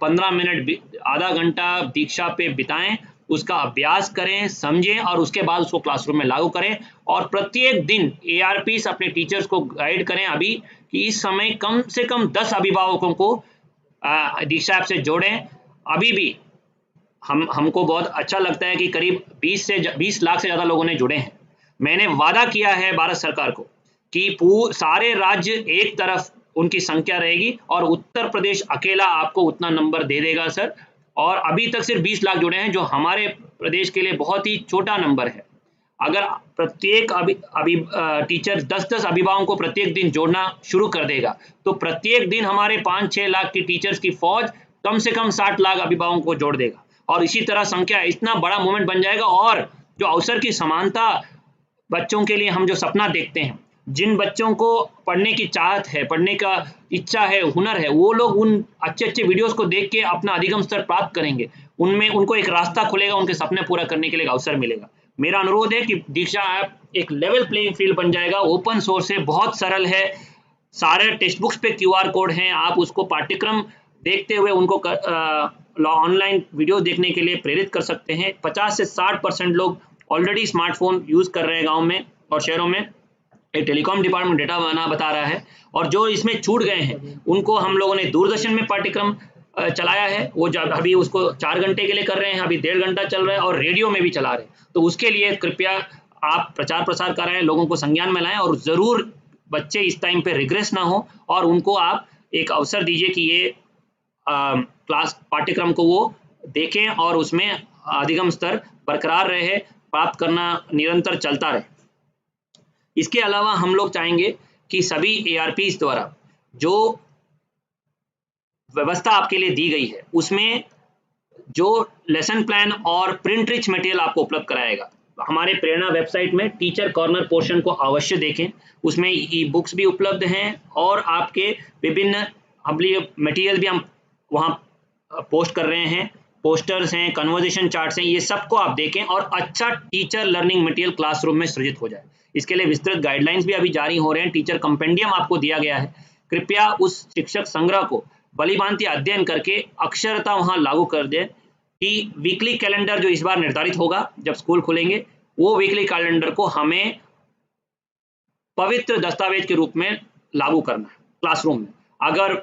15 मिनट, आधा घंटा दीक्षा पे बिताएं, उसका अभ्यास करें, समझें और उसके बाद उसको क्लासरूम में लागू करें। और प्रत्येक दिन ARPs अपने टीचर्स को गाइड करें अभी कि इस समय कम से कम 10 अभिभावकों को दीक्षा ऐप से जोड़ें। अभी भी हमको बहुत अच्छा लगता है कि करीब 20 लाख से ज़्यादा लोगों ने जुड़े हैं। मैंने वादा किया है भारत सरकार को कि सारे राज्य एक तरफ उनकी संख्या रहेगी और उत्तर प्रदेश अकेला आपको उतना नंबर दे देगा सर। और अभी तक सिर्फ 20 लाख जुड़े हैं, जो हमारे प्रदेश के लिए बहुत ही छोटा नंबर है। अगर प्रत्येक टीचर 10-10 अभिभावकों को प्रत्येक दिन जोड़ना शुरू कर देगा तो प्रत्येक दिन हमारे 5-6 लाख की टीचर्स की फौज कम से कम 60 लाख अभिभावकों को जोड़ देगा और इसी तरह संख्या इतना बड़ा मूवमेंट बन जाएगा। और जो अवसर की समानता बच्चों के लिए हम जो सपना देखते हैं, जिन बच्चों को पढ़ने की चाहत है, पढ़ने का इच्छा है, हुनर है, वो लोग उन अच्छे अच्छे वीडियोस को देख के अपना अधिगम स्तर प्राप्त करेंगे, उनमें उनको एक रास्ता खुलेगा, उनके सपने पूरा करने के लिए एक अवसर मिलेगा। मेरा अनुरोध है कि दीक्षा ऐप एक लेवल प्लेइंग फील्ड बन जाएगा, ओपन सोर्स है, बहुत सरल है, सारे टेक्स्ट बुक्स पे QR कोड हैं, आप उसको पाठ्यक्रम देखते हुए उनको ऑनलाइन वीडियो देखने के लिए प्रेरित कर सकते हैं। 50 से 60% लोग ऑलरेडी स्मार्टफोन यूज कर रहे हैं गाँव में और शहरों में, एक टेलीकॉम डिपार्टमेंट डेटा बता रहा है। और जो इसमें छूट गए हैं उनको हम लोगों ने दूरदर्शन में पाठ्यक्रम चलाया है, वो जब अभी उसको 4 घंटे के लिए कर रहे हैं, अभी 1.5 घंटा चल रहा है और रेडियो में भी चला रहे हैं। तो उसके लिए कृपया आप प्रचार प्रसार कराएं, लोगों को संज्ञान में लाएं और जरूर बच्चे इस टाइम पे रिग्रेस ना हो और उनको आप एक अवसर दीजिए कि ये क्लास पाठ्यक्रम को वो देखें और उसमें अधिगम स्तर बरकरार रहे, प्राप्त करना निरंतर चलता रहे। इसके अलावा हम लोग चाहेंगे कि सभी ARPs द्वारा जो व्यवस्था आपके लिए दी गई है उसमें जो लेसन प्लान और प्रिंट रिच मटेरियल आपको उपलब्ध कराएगा। हमारे प्रेरणा वेबसाइट में टीचर कॉर्नर पोर्शन को अवश्य देखें, उसमें ई-बुक्स भी उपलब्ध हैं और आपके विभिन्न मटेरियल भी हम वहाँ पोस्ट कर रहे हैं। पोस्टर्स हैं, कन्वर्जेशन चार्ट्स हैं, ये सबको आप देखें और अच्छा टीचर लर्निंग मटेरियल क्लासरूम में सृजित हो जाए। इसके लिए विस्तृत गाइडलाइंस भी अभी जारी हो रहे हैं, टीचर कंपेंडियम आपको दिया गया है। कृपया उस शिक्षक संग्रह को भलीभांति अध्ययन करके अक्षरता वहां लागू कर दें कि वीकली कैलेंडर जो इस बार निर्धारित होगा जब स्कूल खुलेंगे, वो वीकली कैलेंडर को हमें पवित्र दस्तावेज के रूप में लागू करना है क्लासरूम में। अगर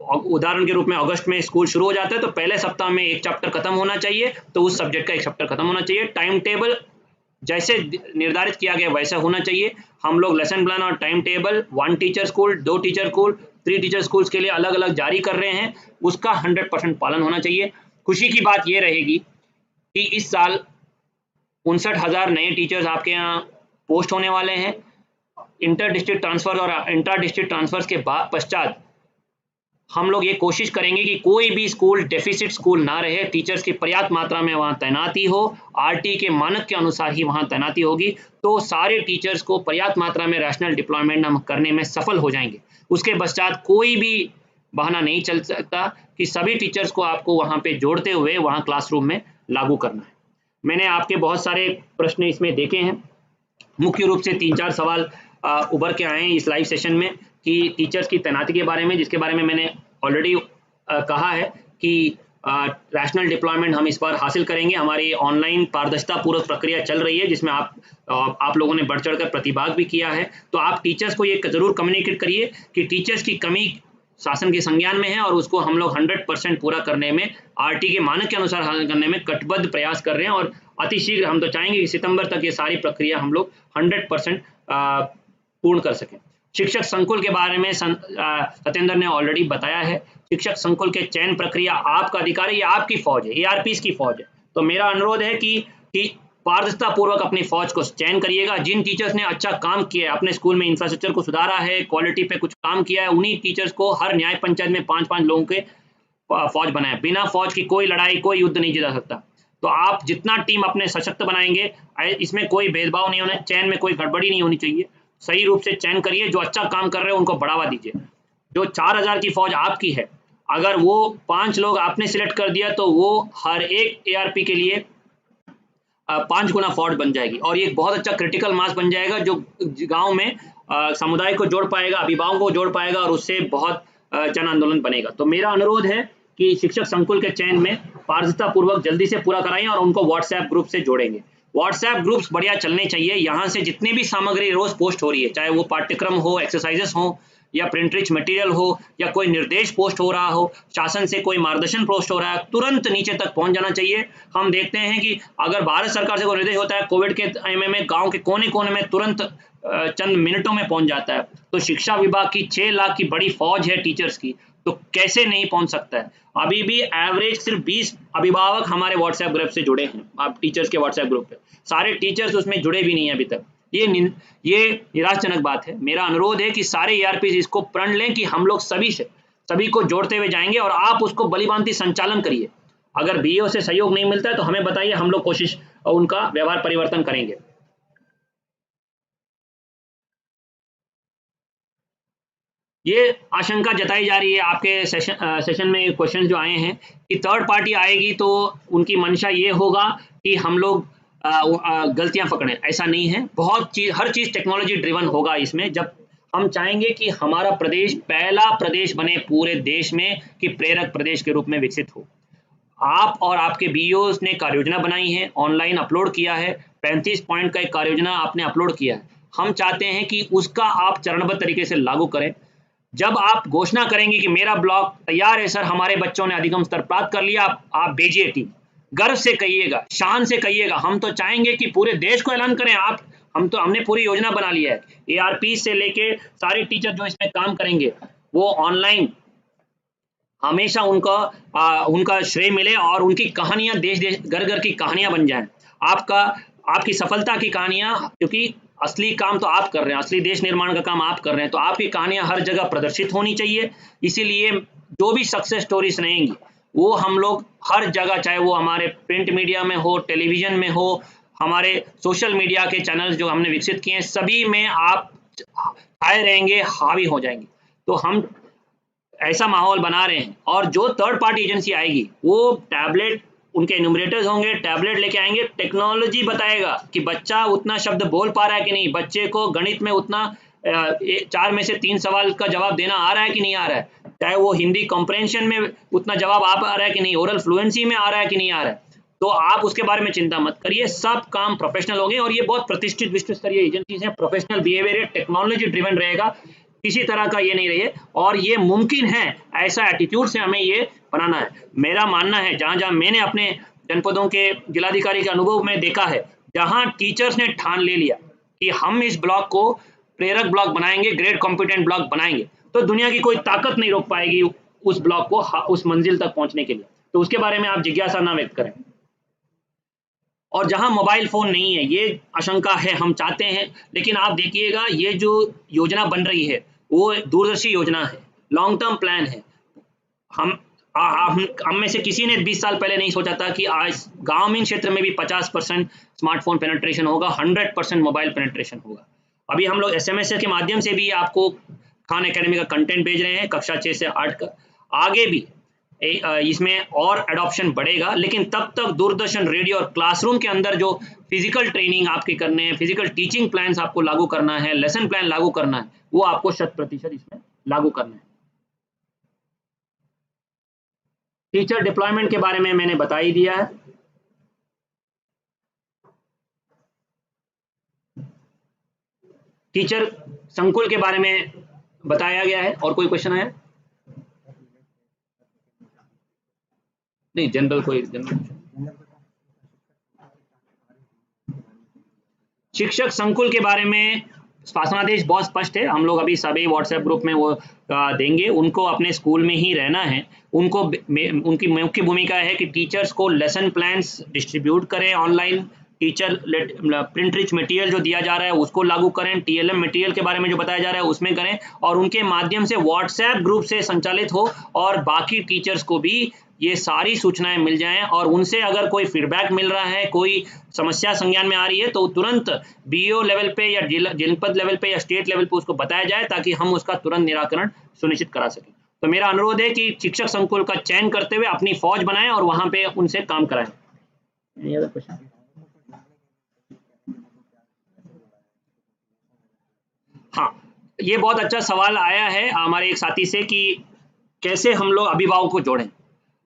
उदाहरण के रूप में अगस्त में स्कूल शुरू हो जाता है तो पहले सप्ताह में एक चैप्टर खत्म होना चाहिए, तो उस सब्जेक्ट का एक चैप्टर खत्म होना चाहिए। टाइम टेबल जैसे निर्धारित किया गया वैसा होना चाहिए। हम लोग लेसन प्लान और time table 1 teacher school, 2 teacher school, 3 teacher schools के लिए अलग अलग जारी कर रहे हैं, उसका 100% पालन होना चाहिए। खुशी की बात यह रहेगी कि इस साल 59,000 नए टीचर्स आपके यहाँ पोस्ट होने वाले हैं। इंटर डिस्ट्रिक्ट ट्रांसफर और इंटर डिस्ट्रिक्ट ट्रांसफर्स के पश्चात हम लोग ये कोशिश करेंगे कि कोई भी स्कूल डेफिसिट स्कूल ना रहे, टीचर्स की पर्याप्त मात्रा में वहाँ तैनाती हो, आरटी के मानक के अनुसार ही वहाँ तैनाती होगी, तो सारे टीचर्स को पर्याप्त मात्रा में रैशनल डिप्लॉयमेंट हम करने में सफल हो जाएंगे। उसके पश्चात कोई भी बहाना नहीं चल सकता कि सभी टीचर्स को आपको वहाँ पे जोड़ते हुए वहाँ क्लासरूम में लागू करना है। मैंने आपके बहुत सारे प्रश्न इसमें देखे हैं, मुख्य रूप से 3-4 सवाल उभर के आए हैं इस लाइव सेशन में कि टीचर्स की तैनाती के बारे में, जिसके बारे में मैंने ऑलरेडी कहा है कि रैशनल डिप्लॉयमेंट हम इस बार हासिल करेंगे। हमारी ऑनलाइन पारदर्शिता पूर्वक प्रक्रिया चल रही है जिसमें आप लोगों ने बढ़ चढ़कर प्रतिभाग भी किया है। तो आप टीचर्स को ये जरूर कम्युनिकेट करिए कि टीचर्स की कमी शासन के संज्ञान में है और उसको हम लोग 100% पूरा करने में, आरटी के मानक के अनुसार हासिल करने में कटिबद्ध प्रयास कर रहे हैं और अतिशीघ्र हम तो चाहेंगे कि सितंबर तक ये सारी प्रक्रिया हम लोग 100% पूर्ण कर सकें। शिक्षक संकुल के बारे में सत्येंद्र ने ऑलरेडी बताया है। शिक्षक संकुल के चयन प्रक्रिया आपका अधिकार है, ये आपकी फौज है, एआरपीस की फौज है। तो मेरा अनुरोध है कि पारदर्शिता पूर्वक अपनी फौज को चयन करिएगा। जिन टीचर्स ने अच्छा काम किया है, अपने स्कूल में इंफ्रास्ट्रक्चर को सुधारा है, क्वालिटी पे कुछ काम किया है, उन्हीं टीचर्स को हर न्याय पंचायत में 5-5 लोगों के फौज बनाए। बिना फौज की कोई लड़ाई, कोई युद्ध नहीं जीता सकता। तो आप जितना टीम अपने सशक्त बनाएंगे, इसमें कोई भेदभाव नहीं होना, चयन में कोई गड़बड़ी नहीं होनी चाहिए, सही रूप से चयन करिए। जो अच्छा काम कर रहे हैं उनको बढ़ावा दीजिए। जो 4000 की फौज आपकी है, अगर वो 5 लोग आपने सिलेक्ट कर दिया तो वो हर एक एआरपी के लिए 5 गुना फौज बन जाएगी और ये एक बहुत अच्छा क्रिटिकल मास बन जाएगा जो गांव में समुदाय को जोड़ पाएगा, अभिभावकों को जोड़ पाएगा और उससे बहुत जन आंदोलन बनेगा। तो मेरा अनुरोध है कि शिक्षक संकुल के चयन में पारदर्शिता पूर्वक जल्दी से पूरा कराएं और उनको व्हाट्सएप ग्रुप से जोड़ेंगे। व्हाट्सएप ग्रुप्स बढ़िया चलने चाहिए। यहाँ से जितनी भी सामग्री रोज पोस्ट हो रही है, चाहे वो पाठ्यक्रम हो, एक्सरसाइजेस हो या प्रिंट रिच मटेरियल हो या कोई निर्देश पोस्ट हो रहा हो, शासन से कोई मार्गदर्शन पोस्ट हो रहा है, तुरंत नीचे तक पहुंच जाना चाहिए। हम देखते हैं कि अगर भारत सरकार से कोई निर्देश होता है, कोविड के टाइम में गांव के कोने कोने में तुरंत चंद मिनटों में पहुंच जाता है। तो शिक्षा विभाग की 6 लाख की बड़ी फौज है टीचर्स की, तो कैसे नहीं पहुंच सकता है। अभी भी एवरेज सिर्फ 20 अभिभावक हमारे व्हाट्सएप ग्रुप से जुड़े हैं। आप टीचर्स के व्हाट्सएप ग्रुप पे सारे टीचर्स उसमें जुड़े भी नहीं है अभी तक। ये निराशाजनक बात है। मेरा अनुरोध है कि सारे ईआरपी इसको प्रण लें कि हम लोग सभी को जोड़ते हुए जाएंगे और आप उसको बलिभांति संचालन करिए। अगर बीईओ से सहयोग नहीं मिलता है तो हमें बताइए, हम लोग कोशिश उनका व्यवहार परिवर्तन करेंगे। ये आशंका जताई जा रही है आपके सेशन में क्वेश्चन जो आए हैं कि थर्ड पार्टी आएगी तो उनकी मंशा ये होगा कि हम लोग गलतियां पकड़ें। ऐसा नहीं है। हर चीज टेक्नोलॉजी ड्रिवन होगा इसमें। जब हम चाहेंगे कि हमारा प्रदेश पहला प्रदेश बने पूरे देश में कि प्रेरक प्रदेश के रूप में विकसित हो। आप और आपके बीईओज ने कार्य योजना बनाई है, ऑनलाइन अपलोड किया है, 35 पॉइंट का एक कार्य योजना आपने अपलोड किया है। हम चाहते हैं कि उसका आप चरणबद्ध तरीके से लागू करें। जब आप घोषणा करेंगे कि मेरा ब्लॉक तैयार है सर, हमारे बच्चों ने अधिगम स्तर प्राप्त कर लिया, आप भेजिए टीम। गर्व से कहिएगा, शान से कहिएगा। हम तो चाहेंगे कि पूरे देश को ऐलान करें आप, हमने पूरी योजना बना ली है। एआरपी से लेके सारे टीचर जो इसमें काम करेंगे वो ऑनलाइन हमेशा उनका श्रेय मिले और उनकी कहानियां देश घर घर की कहानियां बन जाएं। आपकी सफलता की कहानियां, क्योंकि असली काम तो आप कर रहे हैं, असली देश निर्माण का काम आप कर रहे हैं, तो आपकी कहानियां हर जगह प्रदर्शित होनी चाहिए। इसीलिए जो भी सक्सेस स्टोरीज रहेंगी वो हम लोग हर जगह, चाहे वो हमारे प्रिंट मीडिया में हो, टेलीविजन में हो, हमारे सोशल मीडिया के चैनल्स जो हमने विकसित किए हैं, सभी में आप आए रहेंगे, हावी हो जाएंगे। तो हम ऐसा माहौल बना रहे हैं, और जो थर्ड पार्टी एजेंसी आएगी वो टैबलेट, उनके एन्यूमरेटर्स होंगे, टैबलेट लेके आएंगे, टेक्नोलॉजी बताएगा कि बच्चा उतना शब्द बोल पा रहा है कि नहीं, बच्चे को गणित में उतना 4 में से 3 सवाल का जवाब देना आ रहा है कि नहीं आ रहा है, चाहे वो हिंदी कॉम्प्रहेंशन में उतना जवाब आ रहा है कि नहीं, ओरल फ्लुएंसी में आ रहा है कि नहीं आ रहा है। तो आप उसके बारे में चिंता मत करिए, सब काम प्रोफेशनल होंगे, और ये बहुत प्रतिष्ठित विश्व स्तरीय एजेंसीज हैं, प्रोफेशनल बिहेवियर है, टेक्नोलॉजी ड्रिवन रहेगा, किसी तरह का ये नहीं रही है, और ये मुमकिन है, ऐसा एटीट्यूड से हमें ये बनाना है। मेरा मानना है, जहाँ जहाँ मैंने अपने जनपदों के जिलाधिकारी के अनुभव में देखा है, जहाँ टीचर्स ने ठान ले लिया कि हम इस ब्लॉक को प्रेरक ब्लॉक बनाएंगे, ग्रेड कॉम्पिटेंट ब्लॉक बनाएंगे, तो दुनिया की कोई ताकत नहीं रोक पाएगी उस ब्लॉक को उस मंजिल तक पहुंचने के लिए। तो उसके बारे में आप जिज्ञासा ना व्यक्त करें। और जहां मोबाइल फोन नहीं है, ये आशंका है, हम चाहते हैं, लेकिन आप देखिएगा ये जो योजना बन रही है वो दूरदर्शी योजना है, लॉन्ग टर्म प्लान है। हम में से किसी ने 20 साल पहले नहीं सोचा था कि आज ग्रामीण क्षेत्र में भी 50% स्मार्टफोन पेनिट्रेशन होगा, 100% मोबाइल पेनिट्रेशन होगा। अभी हम लोग SMS के माध्यम से भी आपको खान एकेडमी का कंटेंट भेज रहे हैं, कक्षा 6 से 8 का। आगे भी इसमें और एडॉप्शन बढ़ेगा, लेकिन तब तक दूरदर्शन रेडियो और क्लासरूम के अंदर जो फिजिकल ट्रेनिंग आपके करने हैं, फिजिकल टीचिंग प्लान्स आपको लागू करना है, लेसन प्लान लागू करना है, वो आपको 100% इसमें लागू करना है। टीचर डिप्लॉयमेंट के बारे में मैंने बता ही दिया है। टीचर संकुल के बारे में बताया गया है। और कोई क्वेश्चन है? नहीं, जनरल कोई जनरल। शिक्षक संकुल के बारे में शासनादेश बहुत स्पष्ट है, हम लोग अभी सभी व्हाट्सएप ग्रुप में वो देंगे। उनको अपने स्कूल में ही रहना है, उनको उनकी मुख्य भूमिका है कि टीचर्स को लेसन प्लान्स डिस्ट्रीब्यूट करें online, teacher print rich material जो दिया जा रहा है उसको लागू करें, TLM मटेरियल के बारे में जो बताया जा रहा है उसमें करें, और उनके माध्यम से व्हाट्सएप ग्रुप से संचालित हो और बाकी टीचर्स को भी ये सारी सूचनाएं मिल जाएं, और उनसे अगर कोई फीडबैक मिल रहा है, कोई समस्या संज्ञान में आ रही है, तो तुरंत BO लेवल पे या जनपद लेवल पे या स्टेट लेवल पे उसको बताया जाए, ताकि हम उसका तुरंत निराकरण सुनिश्चित करा सकें। तो मेरा अनुरोध है कि शिक्षक संकुल का चयन करते हुए अपनी फौज बनाएं और वहां पे उनसे काम कराएं। हाँ, ये बहुत अच्छा सवाल आया है हमारे एक साथी से कि कैसे हम लोग अभिभावकों को जोड़ें।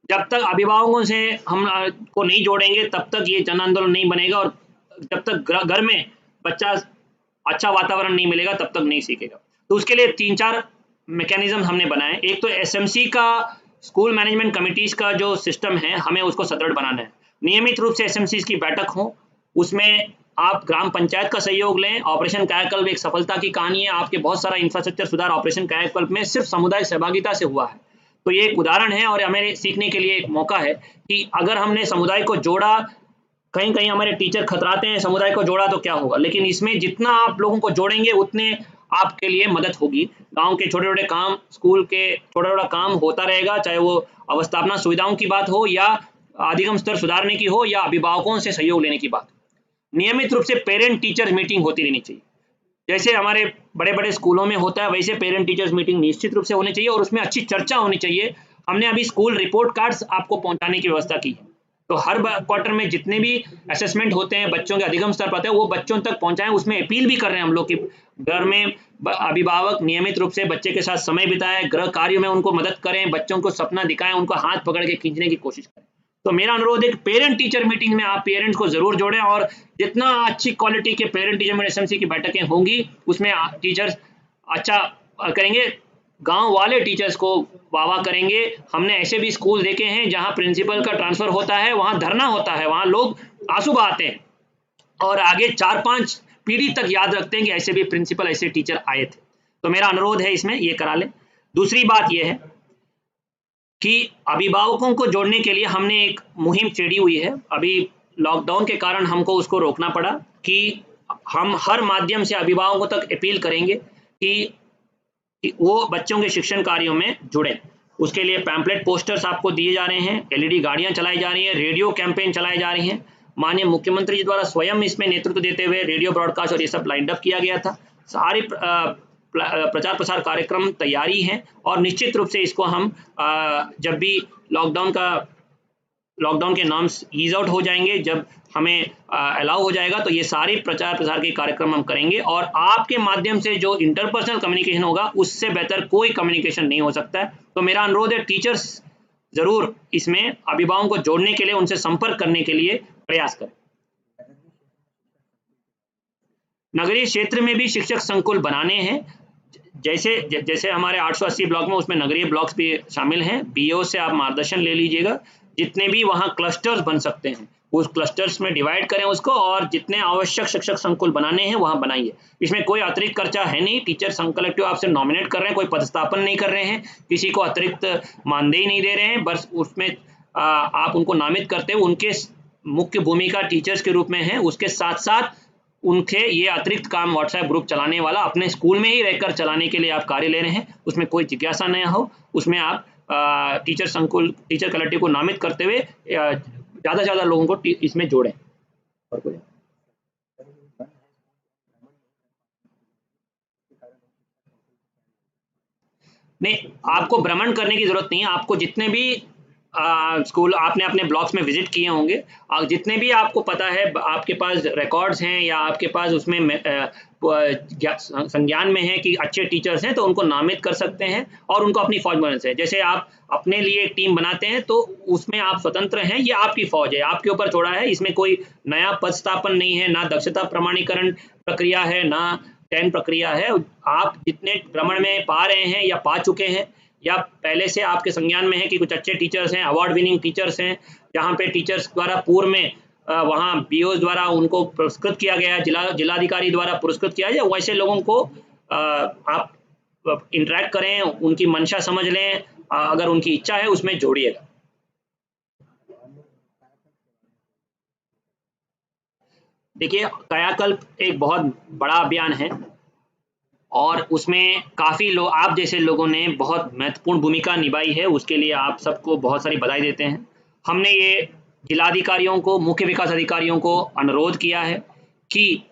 जब तक अभिभावकों से हम को नहीं जोड़ेंगे तब तक ये जन आंदोलन नहीं बनेगा, और जब तक घर में बच्चा अच्छा वातावरण नहीं मिलेगा तब तक नहीं सीखेगा। तो उसके लिए 3-4 मैकेनिज्म हमने बनाए। एक तो SMC का, स्कूल मैनेजमेंट कमिटीज का जो सिस्टम है, हमें उसको सुदृढ़ बनाना है। नियमित रूप से SMCs की बैठक हो, उसमें आप ग्राम पंचायत का सहयोग लें। ऑपरेशन कायाकल्प एक सफलता की कहानी है, आपके बहुत सारा इंफ्रास्ट्रक्चर सुधार ऑपरेशन कायाकल्प में सिर्फ समुदाय सहभागिता से हुआ है। तो ये एक उदाहरण है और हमें सीखने के लिए एक मौका है कि अगर हमने समुदाय को जोड़ा, कहीं कहीं हमारे टीचर खतराते हैं समुदाय को जोड़ा तो क्या होगा, लेकिन इसमें जितना आप लोगों को जोड़ेंगे उतने आपके लिए मदद होगी। गांव के छोटे छोटे काम, स्कूल के छोटा छोटा काम होता रहेगा, चाहे वो अवस्थापना सुविधाओं की बात हो या अधिगम स्तर सुधारने की हो या अभिभावकों से सहयोग लेने की बात। नियमित रूप से पेरेंट टीचर्स मीटिंग होती रहनी चाहिए, जैसे हमारे बड़े बड़े स्कूलों में होता है वैसे पेरेंट टीचर्स मीटिंग निश्चित रूप से होनी चाहिए, और उसमें अच्छी चर्चा होनी चाहिए। हमने अभी स्कूल रिपोर्ट कार्ड्स आपको पहुंचाने की व्यवस्था की है, तो हर क्वार्टर में जितने भी असेसमेंट होते हैं बच्चों के अधिगम स्तर पर, वो बच्चों तक पहुंचाएं। उसमें अपील भी कर रहे हैं हम लोग कि घर में अभिभावक नियमित रूप से बच्चे के साथ समय बिताएं, गृह कार्यों में उनको मदद करें, बच्चों को सपना दिखाएं, उनको हाथ पकड़ के खींचने की कोशिश करें। तो मेरा अनुरोध है कि पेरेंट टीचर मीटिंग में आप पेरेंट्स को जरूर जोड़ें, और जितना अच्छी क्वालिटी के पेरेंट टीचर SMC की बैठकें होंगी उसमें टीचर्स अच्छा करेंगे, गांव वाले टीचर्स को वाह करेंगे। हमने ऐसे भी स्कूल देखे हैं जहां प्रिंसिपल का ट्रांसफर होता है, वहां धरना होता है, वहां लोग आंसू बहाते हैं और आगे 4-5 पीढ़ी तक याद रखते हैं कि ऐसे भी प्रिंसिपल, ऐसे टीचर आए थे। तो मेरा अनुरोध है इसमें ये करा लें। दूसरी बात यह है कि अभिभावकों को जोड़ने के लिए हमने एक मुहिम छेड़ी हुई है। अभी लॉकडाउन के कारण हमको उसको रोकना पड़ा कि हम हर माध्यम से अभिभावकों तक अपील करेंगे कि वो बच्चों के शिक्षण कार्यों में जुड़े। उसके लिए पैम्पलेट पोस्टर्स आपको दिए जा रहे हैं, LED गाड़ियां चलाई जा रही हैं, रेडियो कैंपेन चलाई जा रही हैं। माननीय मुख्यमंत्री जी द्वारा स्वयं इसमें नेतृत्व देते हुए रेडियो ब्रॉडकास्ट और ये सब लाइंड अप किया गया था। सारी प्रचार प्रसार कार्यक्रम तैयारी है और निश्चित रूप से इसको हम जब भी लॉकडाउन के नॉर्म्स ईज आउट हो जाएंगे, जब हमें अलाउ हो जाएगा, तो ये सारे प्रचार प्रसार के कार्यक्रम हम करेंगे। और आपके माध्यम से जो इंटरपर्सनल कम्युनिकेशन होगा उससे बेहतर कोई कम्युनिकेशन नहीं हो सकता है। तो मेरा अनुरोध है, टीचर्स जरूर इसमें अभिभावकों को जोड़ने के लिए, उनसे संपर्क करने के लिए प्रयास करें। नगरीय क्षेत्र में भी शिक्षक संकुल बनाने हैं, जैसे हमारे 880 ब्लॉक में, उसमें नगरीय ब्लॉक्स भी शामिल हैं। बीओ से आप मार्गदर्शन ले लीजिएगा, जितने भी वहाँ क्लस्टर्स बन सकते हैं उस क्लस्टर्स में डिवाइड करें उसको, और जितने आवश्यक शिक्षक संकुल बनाने हैं वहाँ बनाइए। इसमें कोई अतिरिक्त खर्चा है नहीं, टीचर संघ कलेक्टिव आपसे नॉमिनेट कर रहे हैं, कोई पदस्थापन नहीं कर रहे हैं, किसी को अतिरिक्त मानदेय नहीं दे रहे हैं, बस उसमें आप उनको नामित करते हुए उनके मुख्य भूमिका टीचर्स के रूप में है। उसके साथ साथ उनके ये अतिरिक्त काम व्हाट्सएप ग्रुप चलाने वाला अपने स्कूल में ही रहकर चलाने के लिए आप कार्य ले रहे हैं, उसमें कोई जिज्ञासा नहीं हो। उसमें आप टीचर कलेक्टिव को नामित करते हुए ज़्यादा से ज़्यादा लोगों को इसमें जोड़ें। और कोई नहीं, आपको भ्रमण करने की जरूरत नहीं है। आपको जितने भी स्कूल आपने अपने ब्लॉक्स में विजिट किए होंगे, जितने भी आपको पता है, आपके पास रिकॉर्ड्स हैं या आपके पास उसमें संज्ञान में है कि अच्छे टीचर्स हैं, तो उनको नामित कर सकते हैं और उनको अपनी फौज बनाने से। जैसे आप अपने लिए एक टीम बनाते हैं तो उसमें आप स्वतंत्र हैं, ये आपकी फौज है, आपके ऊपर छोड़ा है। इसमें कोई नया पदस्थापन नहीं है, ना दक्षता प्रमाणीकरण प्रक्रिया है, ना चयन प्रक्रिया है। आप जितने भ्रमण में पा रहे हैं या पा चुके हैं या पहले से आपके संज्ञान में है कि कुछ अच्छे टीचर्स हैं, अवार्ड विनिंग टीचर्स हैं, जहाँ पे टीचर्स द्वारा पूर्व में वहाँ बीओज द्वारा उनको पुरस्कृत किया गया है, जिलाधिकारी द्वारा पुरस्कृत किया है, वैसे लोगों को आप इंटरेक्ट करें, उनकी मंशा समझ लें, अगर उनकी इच्छा है उसमें जोड़िएगा। देखिए, कायाकल्प एक बहुत बड़ा अभियान है और उसमें काफ़ी लोग, आप जैसे लोगों ने बहुत महत्वपूर्ण भूमिका निभाई है, उसके लिए आप सबको बहुत सारी बधाई देते हैं। हमने ये जिलाधिकारियों को, मुख्य विकास अधिकारियों को अनुरोध किया है कि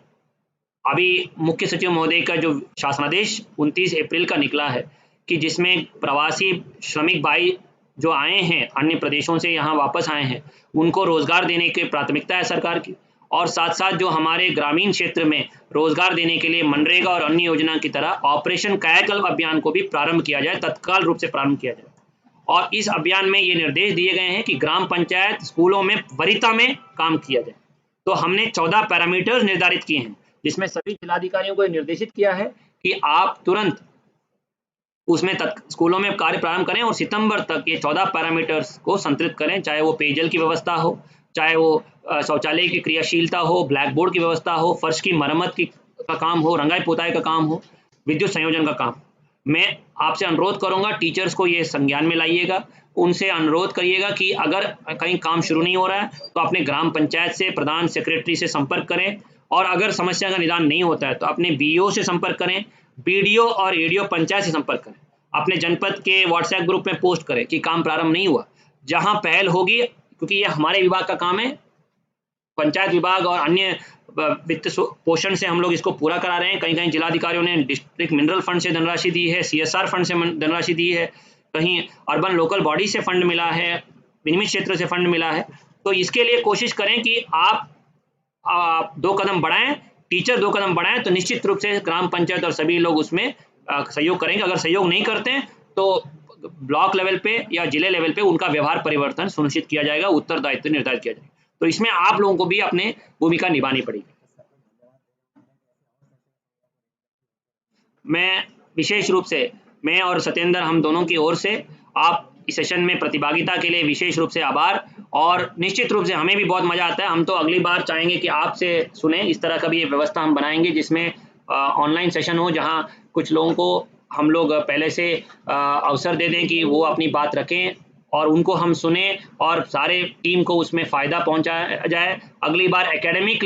अभी मुख्य सचिव महोदय का जो शासनादेश 29 अप्रैल का निकला है कि जिसमें प्रवासी श्रमिक भाई जो आए हैं अन्य प्रदेशों से यहाँ वापस आए हैं, उनको रोजगार देने की प्राथमिकता है सरकार की, और साथ साथ जो हमारे ग्रामीण क्षेत्र में रोजगार देने के लिए मनरेगा और अन्य योजना की तरह ऑपरेशन कायाकल्प अभियान को भी प्रारंभ किया जाए, तत्काल रूप से प्रारंभ किया जाए। और इस अभियान में ये निर्देश दिए गए हैं कि ग्राम पंचायत स्कूलों में वरीयता में काम किया जाए। तो हमने 14 पैरामीटर्स निर्धारित किए हैं, जिसमें सभी जिलाधिकारियों को निर्देशित किया है कि आप तुरंत उसमें स्कूलों में कार्य प्रारंभ करें और सितंबर तक ये 14 पैरामीटर्स को संतुलित करें, चाहे वो पेयजल की व्यवस्था हो, चाहे वो शौचालय की क्रियाशीलता हो, ब्लैक बोर्ड की व्यवस्था हो, फर्श की मरम्मत का काम हो, रंगाई पोताई का काम हो, विद्युत संयोजन का काम। मैं आपसे अनुरोध करूंगा, टीचर्स को ये संज्ञान में लाइएगा, उनसे अनुरोध करिएगा कि अगर कहीं काम शुरू नहीं हो रहा है तो अपने ग्राम पंचायत से, प्रधान सेक्रेटरी से संपर्क करें, और अगर समस्या का निदान नहीं होता है तो अपने बीओ से संपर्क करें, बीडीओ और एडीओ पंचायत से संपर्क करें, अपने जनपद के व्हाट्सएप ग्रुप में पोस्ट करें कि काम प्रारंभ नहीं हुआ। जहां पहल होगी, क्योंकि ये हमारे विभाग का काम है, पंचायत विभाग और अन्य वित्त पोषण से हम लोग इसको पूरा करा रहे हैं। कहीं कहीं जिलाधिकारियों ने डिस्ट्रिक्ट मिनरल फंड से धनराशि दी है, सीएसआर फंड से धनराशि दी है, कहीं अर्बन लोकल बॉडी से फंड मिला है, विनियमित क्षेत्र से फंड मिला है। तो इसके लिए कोशिश करें कि आप 2 कदम बढ़ाएं, टीचर 2 कदम बढ़ाएं, तो निश्चित रूप से ग्राम पंचायत और सभी लोग उसमें सहयोग करेंगे। अगर सहयोग नहीं करते हैं तो ब्लॉक लेवल पे या जिले लेवल पे उनका व्यवहार परिवर्तन सुनिश्चित किया जाएगा, उत्तरदायित्व निर्धारित किया जाएगा। तो इसमें आप लोगों को भी अपने भूमिका निभानी पड़ेगी। मैं विशेष रूप से, मैं और सत्येंद्र, हम दोनों की ओर से आप इस सेशन में प्रतिभागिता के लिए विशेष रूप से आभार। और निश्चित रूप से हमें भी बहुत मजा आता है, हम तो अगली बार चाहेंगे कि आपसे सुने, इस तरह का भी ये व्यवस्था हम बनाएंगे जिसमें ऑनलाइन सेशन हो, जहाँ कुछ लोगों को हम लोग पहले से अवसर दे दें कि वो अपनी बात रखें और उनको हम सुने और सारे टीम को उसमें फ़ायदा पहुंचाया जाए। अगली बार एकेडमिक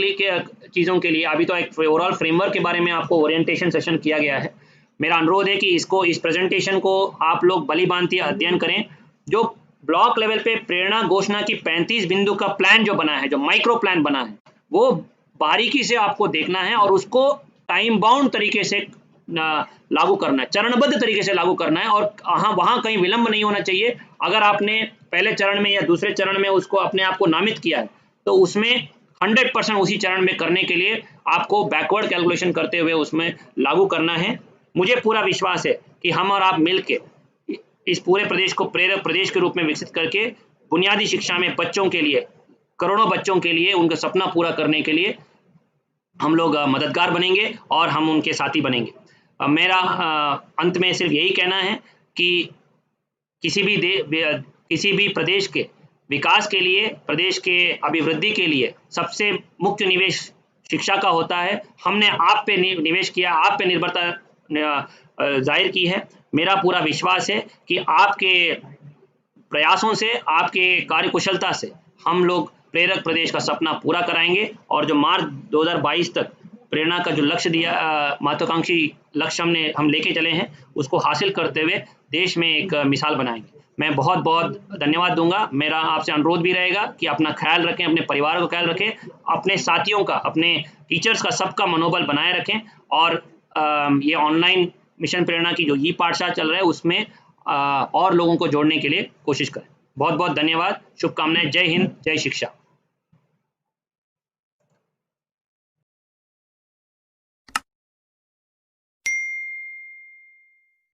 चीज़ों के लिए, अभी तो एक ओवरऑल फ्रेमवर्क के बारे में आपको ओरिएंटेशन सेशन किया गया है। मेरा अनुरोध है कि इस प्रेजेंटेशन को आप लोग भली भांति अध्ययन करें। जो ब्लॉक लेवल पे प्रेरणा घोषणा की 35 बिंदु का प्लान जो बना है, जो माइक्रो प्लान बना है, वो बारीकी से आपको देखना है और उसको टाइम बाउंड तरीके से लागू करना है, चरणबद्ध तरीके से लागू करना है और वहाँ कहीं विलंब नहीं होना चाहिए। अगर आपने पहले चरण में या दूसरे चरण में उसको अपने आप को नामित किया है तो उसमें 100% उसी चरण में करने के लिए आपको बैकवर्ड कैलकुलेशन करते हुए उसमें लागू करना है। मुझे पूरा विश्वास है कि हम और आप मिलके इस पूरे प्रदेश को प्रेरक प्रदेश के रूप में विकसित करके बुनियादी शिक्षा में बच्चों के लिए, करोड़ों बच्चों के लिए उनका सपना पूरा करने के लिए हम लोग मददगार बनेंगे और हम उनके साथी बनेंगे। मेरा अंत में सिर्फ यही कहना है कि किसी भी प्रदेश के विकास के लिए, प्रदेश के अभिवृद्धि के लिए सबसे मुख्य निवेश शिक्षा का होता है। हमने आप पे निवेश किया, आप पे निर्भरता जाहिर की है। मेरा पूरा विश्वास है कि आपके प्रयासों से, आपके कार्यकुशलता से हम लोग प्रेरक प्रदेश का सपना पूरा कराएंगे और जो मार्च 2022 तक प्रेरणा का जो लक्ष्य दिया, महत्वाकांक्षी लक्ष्य हम लेके चले हैं, उसको हासिल करते हुए देश में एक मिसाल बनाएंगे। मैं बहुत बहुत धन्यवाद दूंगा। मेरा आपसे अनुरोध भी रहेगा कि अपना ख्याल रखें, अपने परिवार का ख्याल रखें, अपने साथियों का, अपने टीचर्स का, सबका मनोबल बनाए रखें और ये ऑनलाइन मिशन प्रेरणा की जो ई पाठशाला चल रहा है उसमें और लोगों को जोड़ने के लिए कोशिश करें। बहुत बहुत धन्यवाद, शुभकामनाएं। जय हिंद, जय शिक्षा।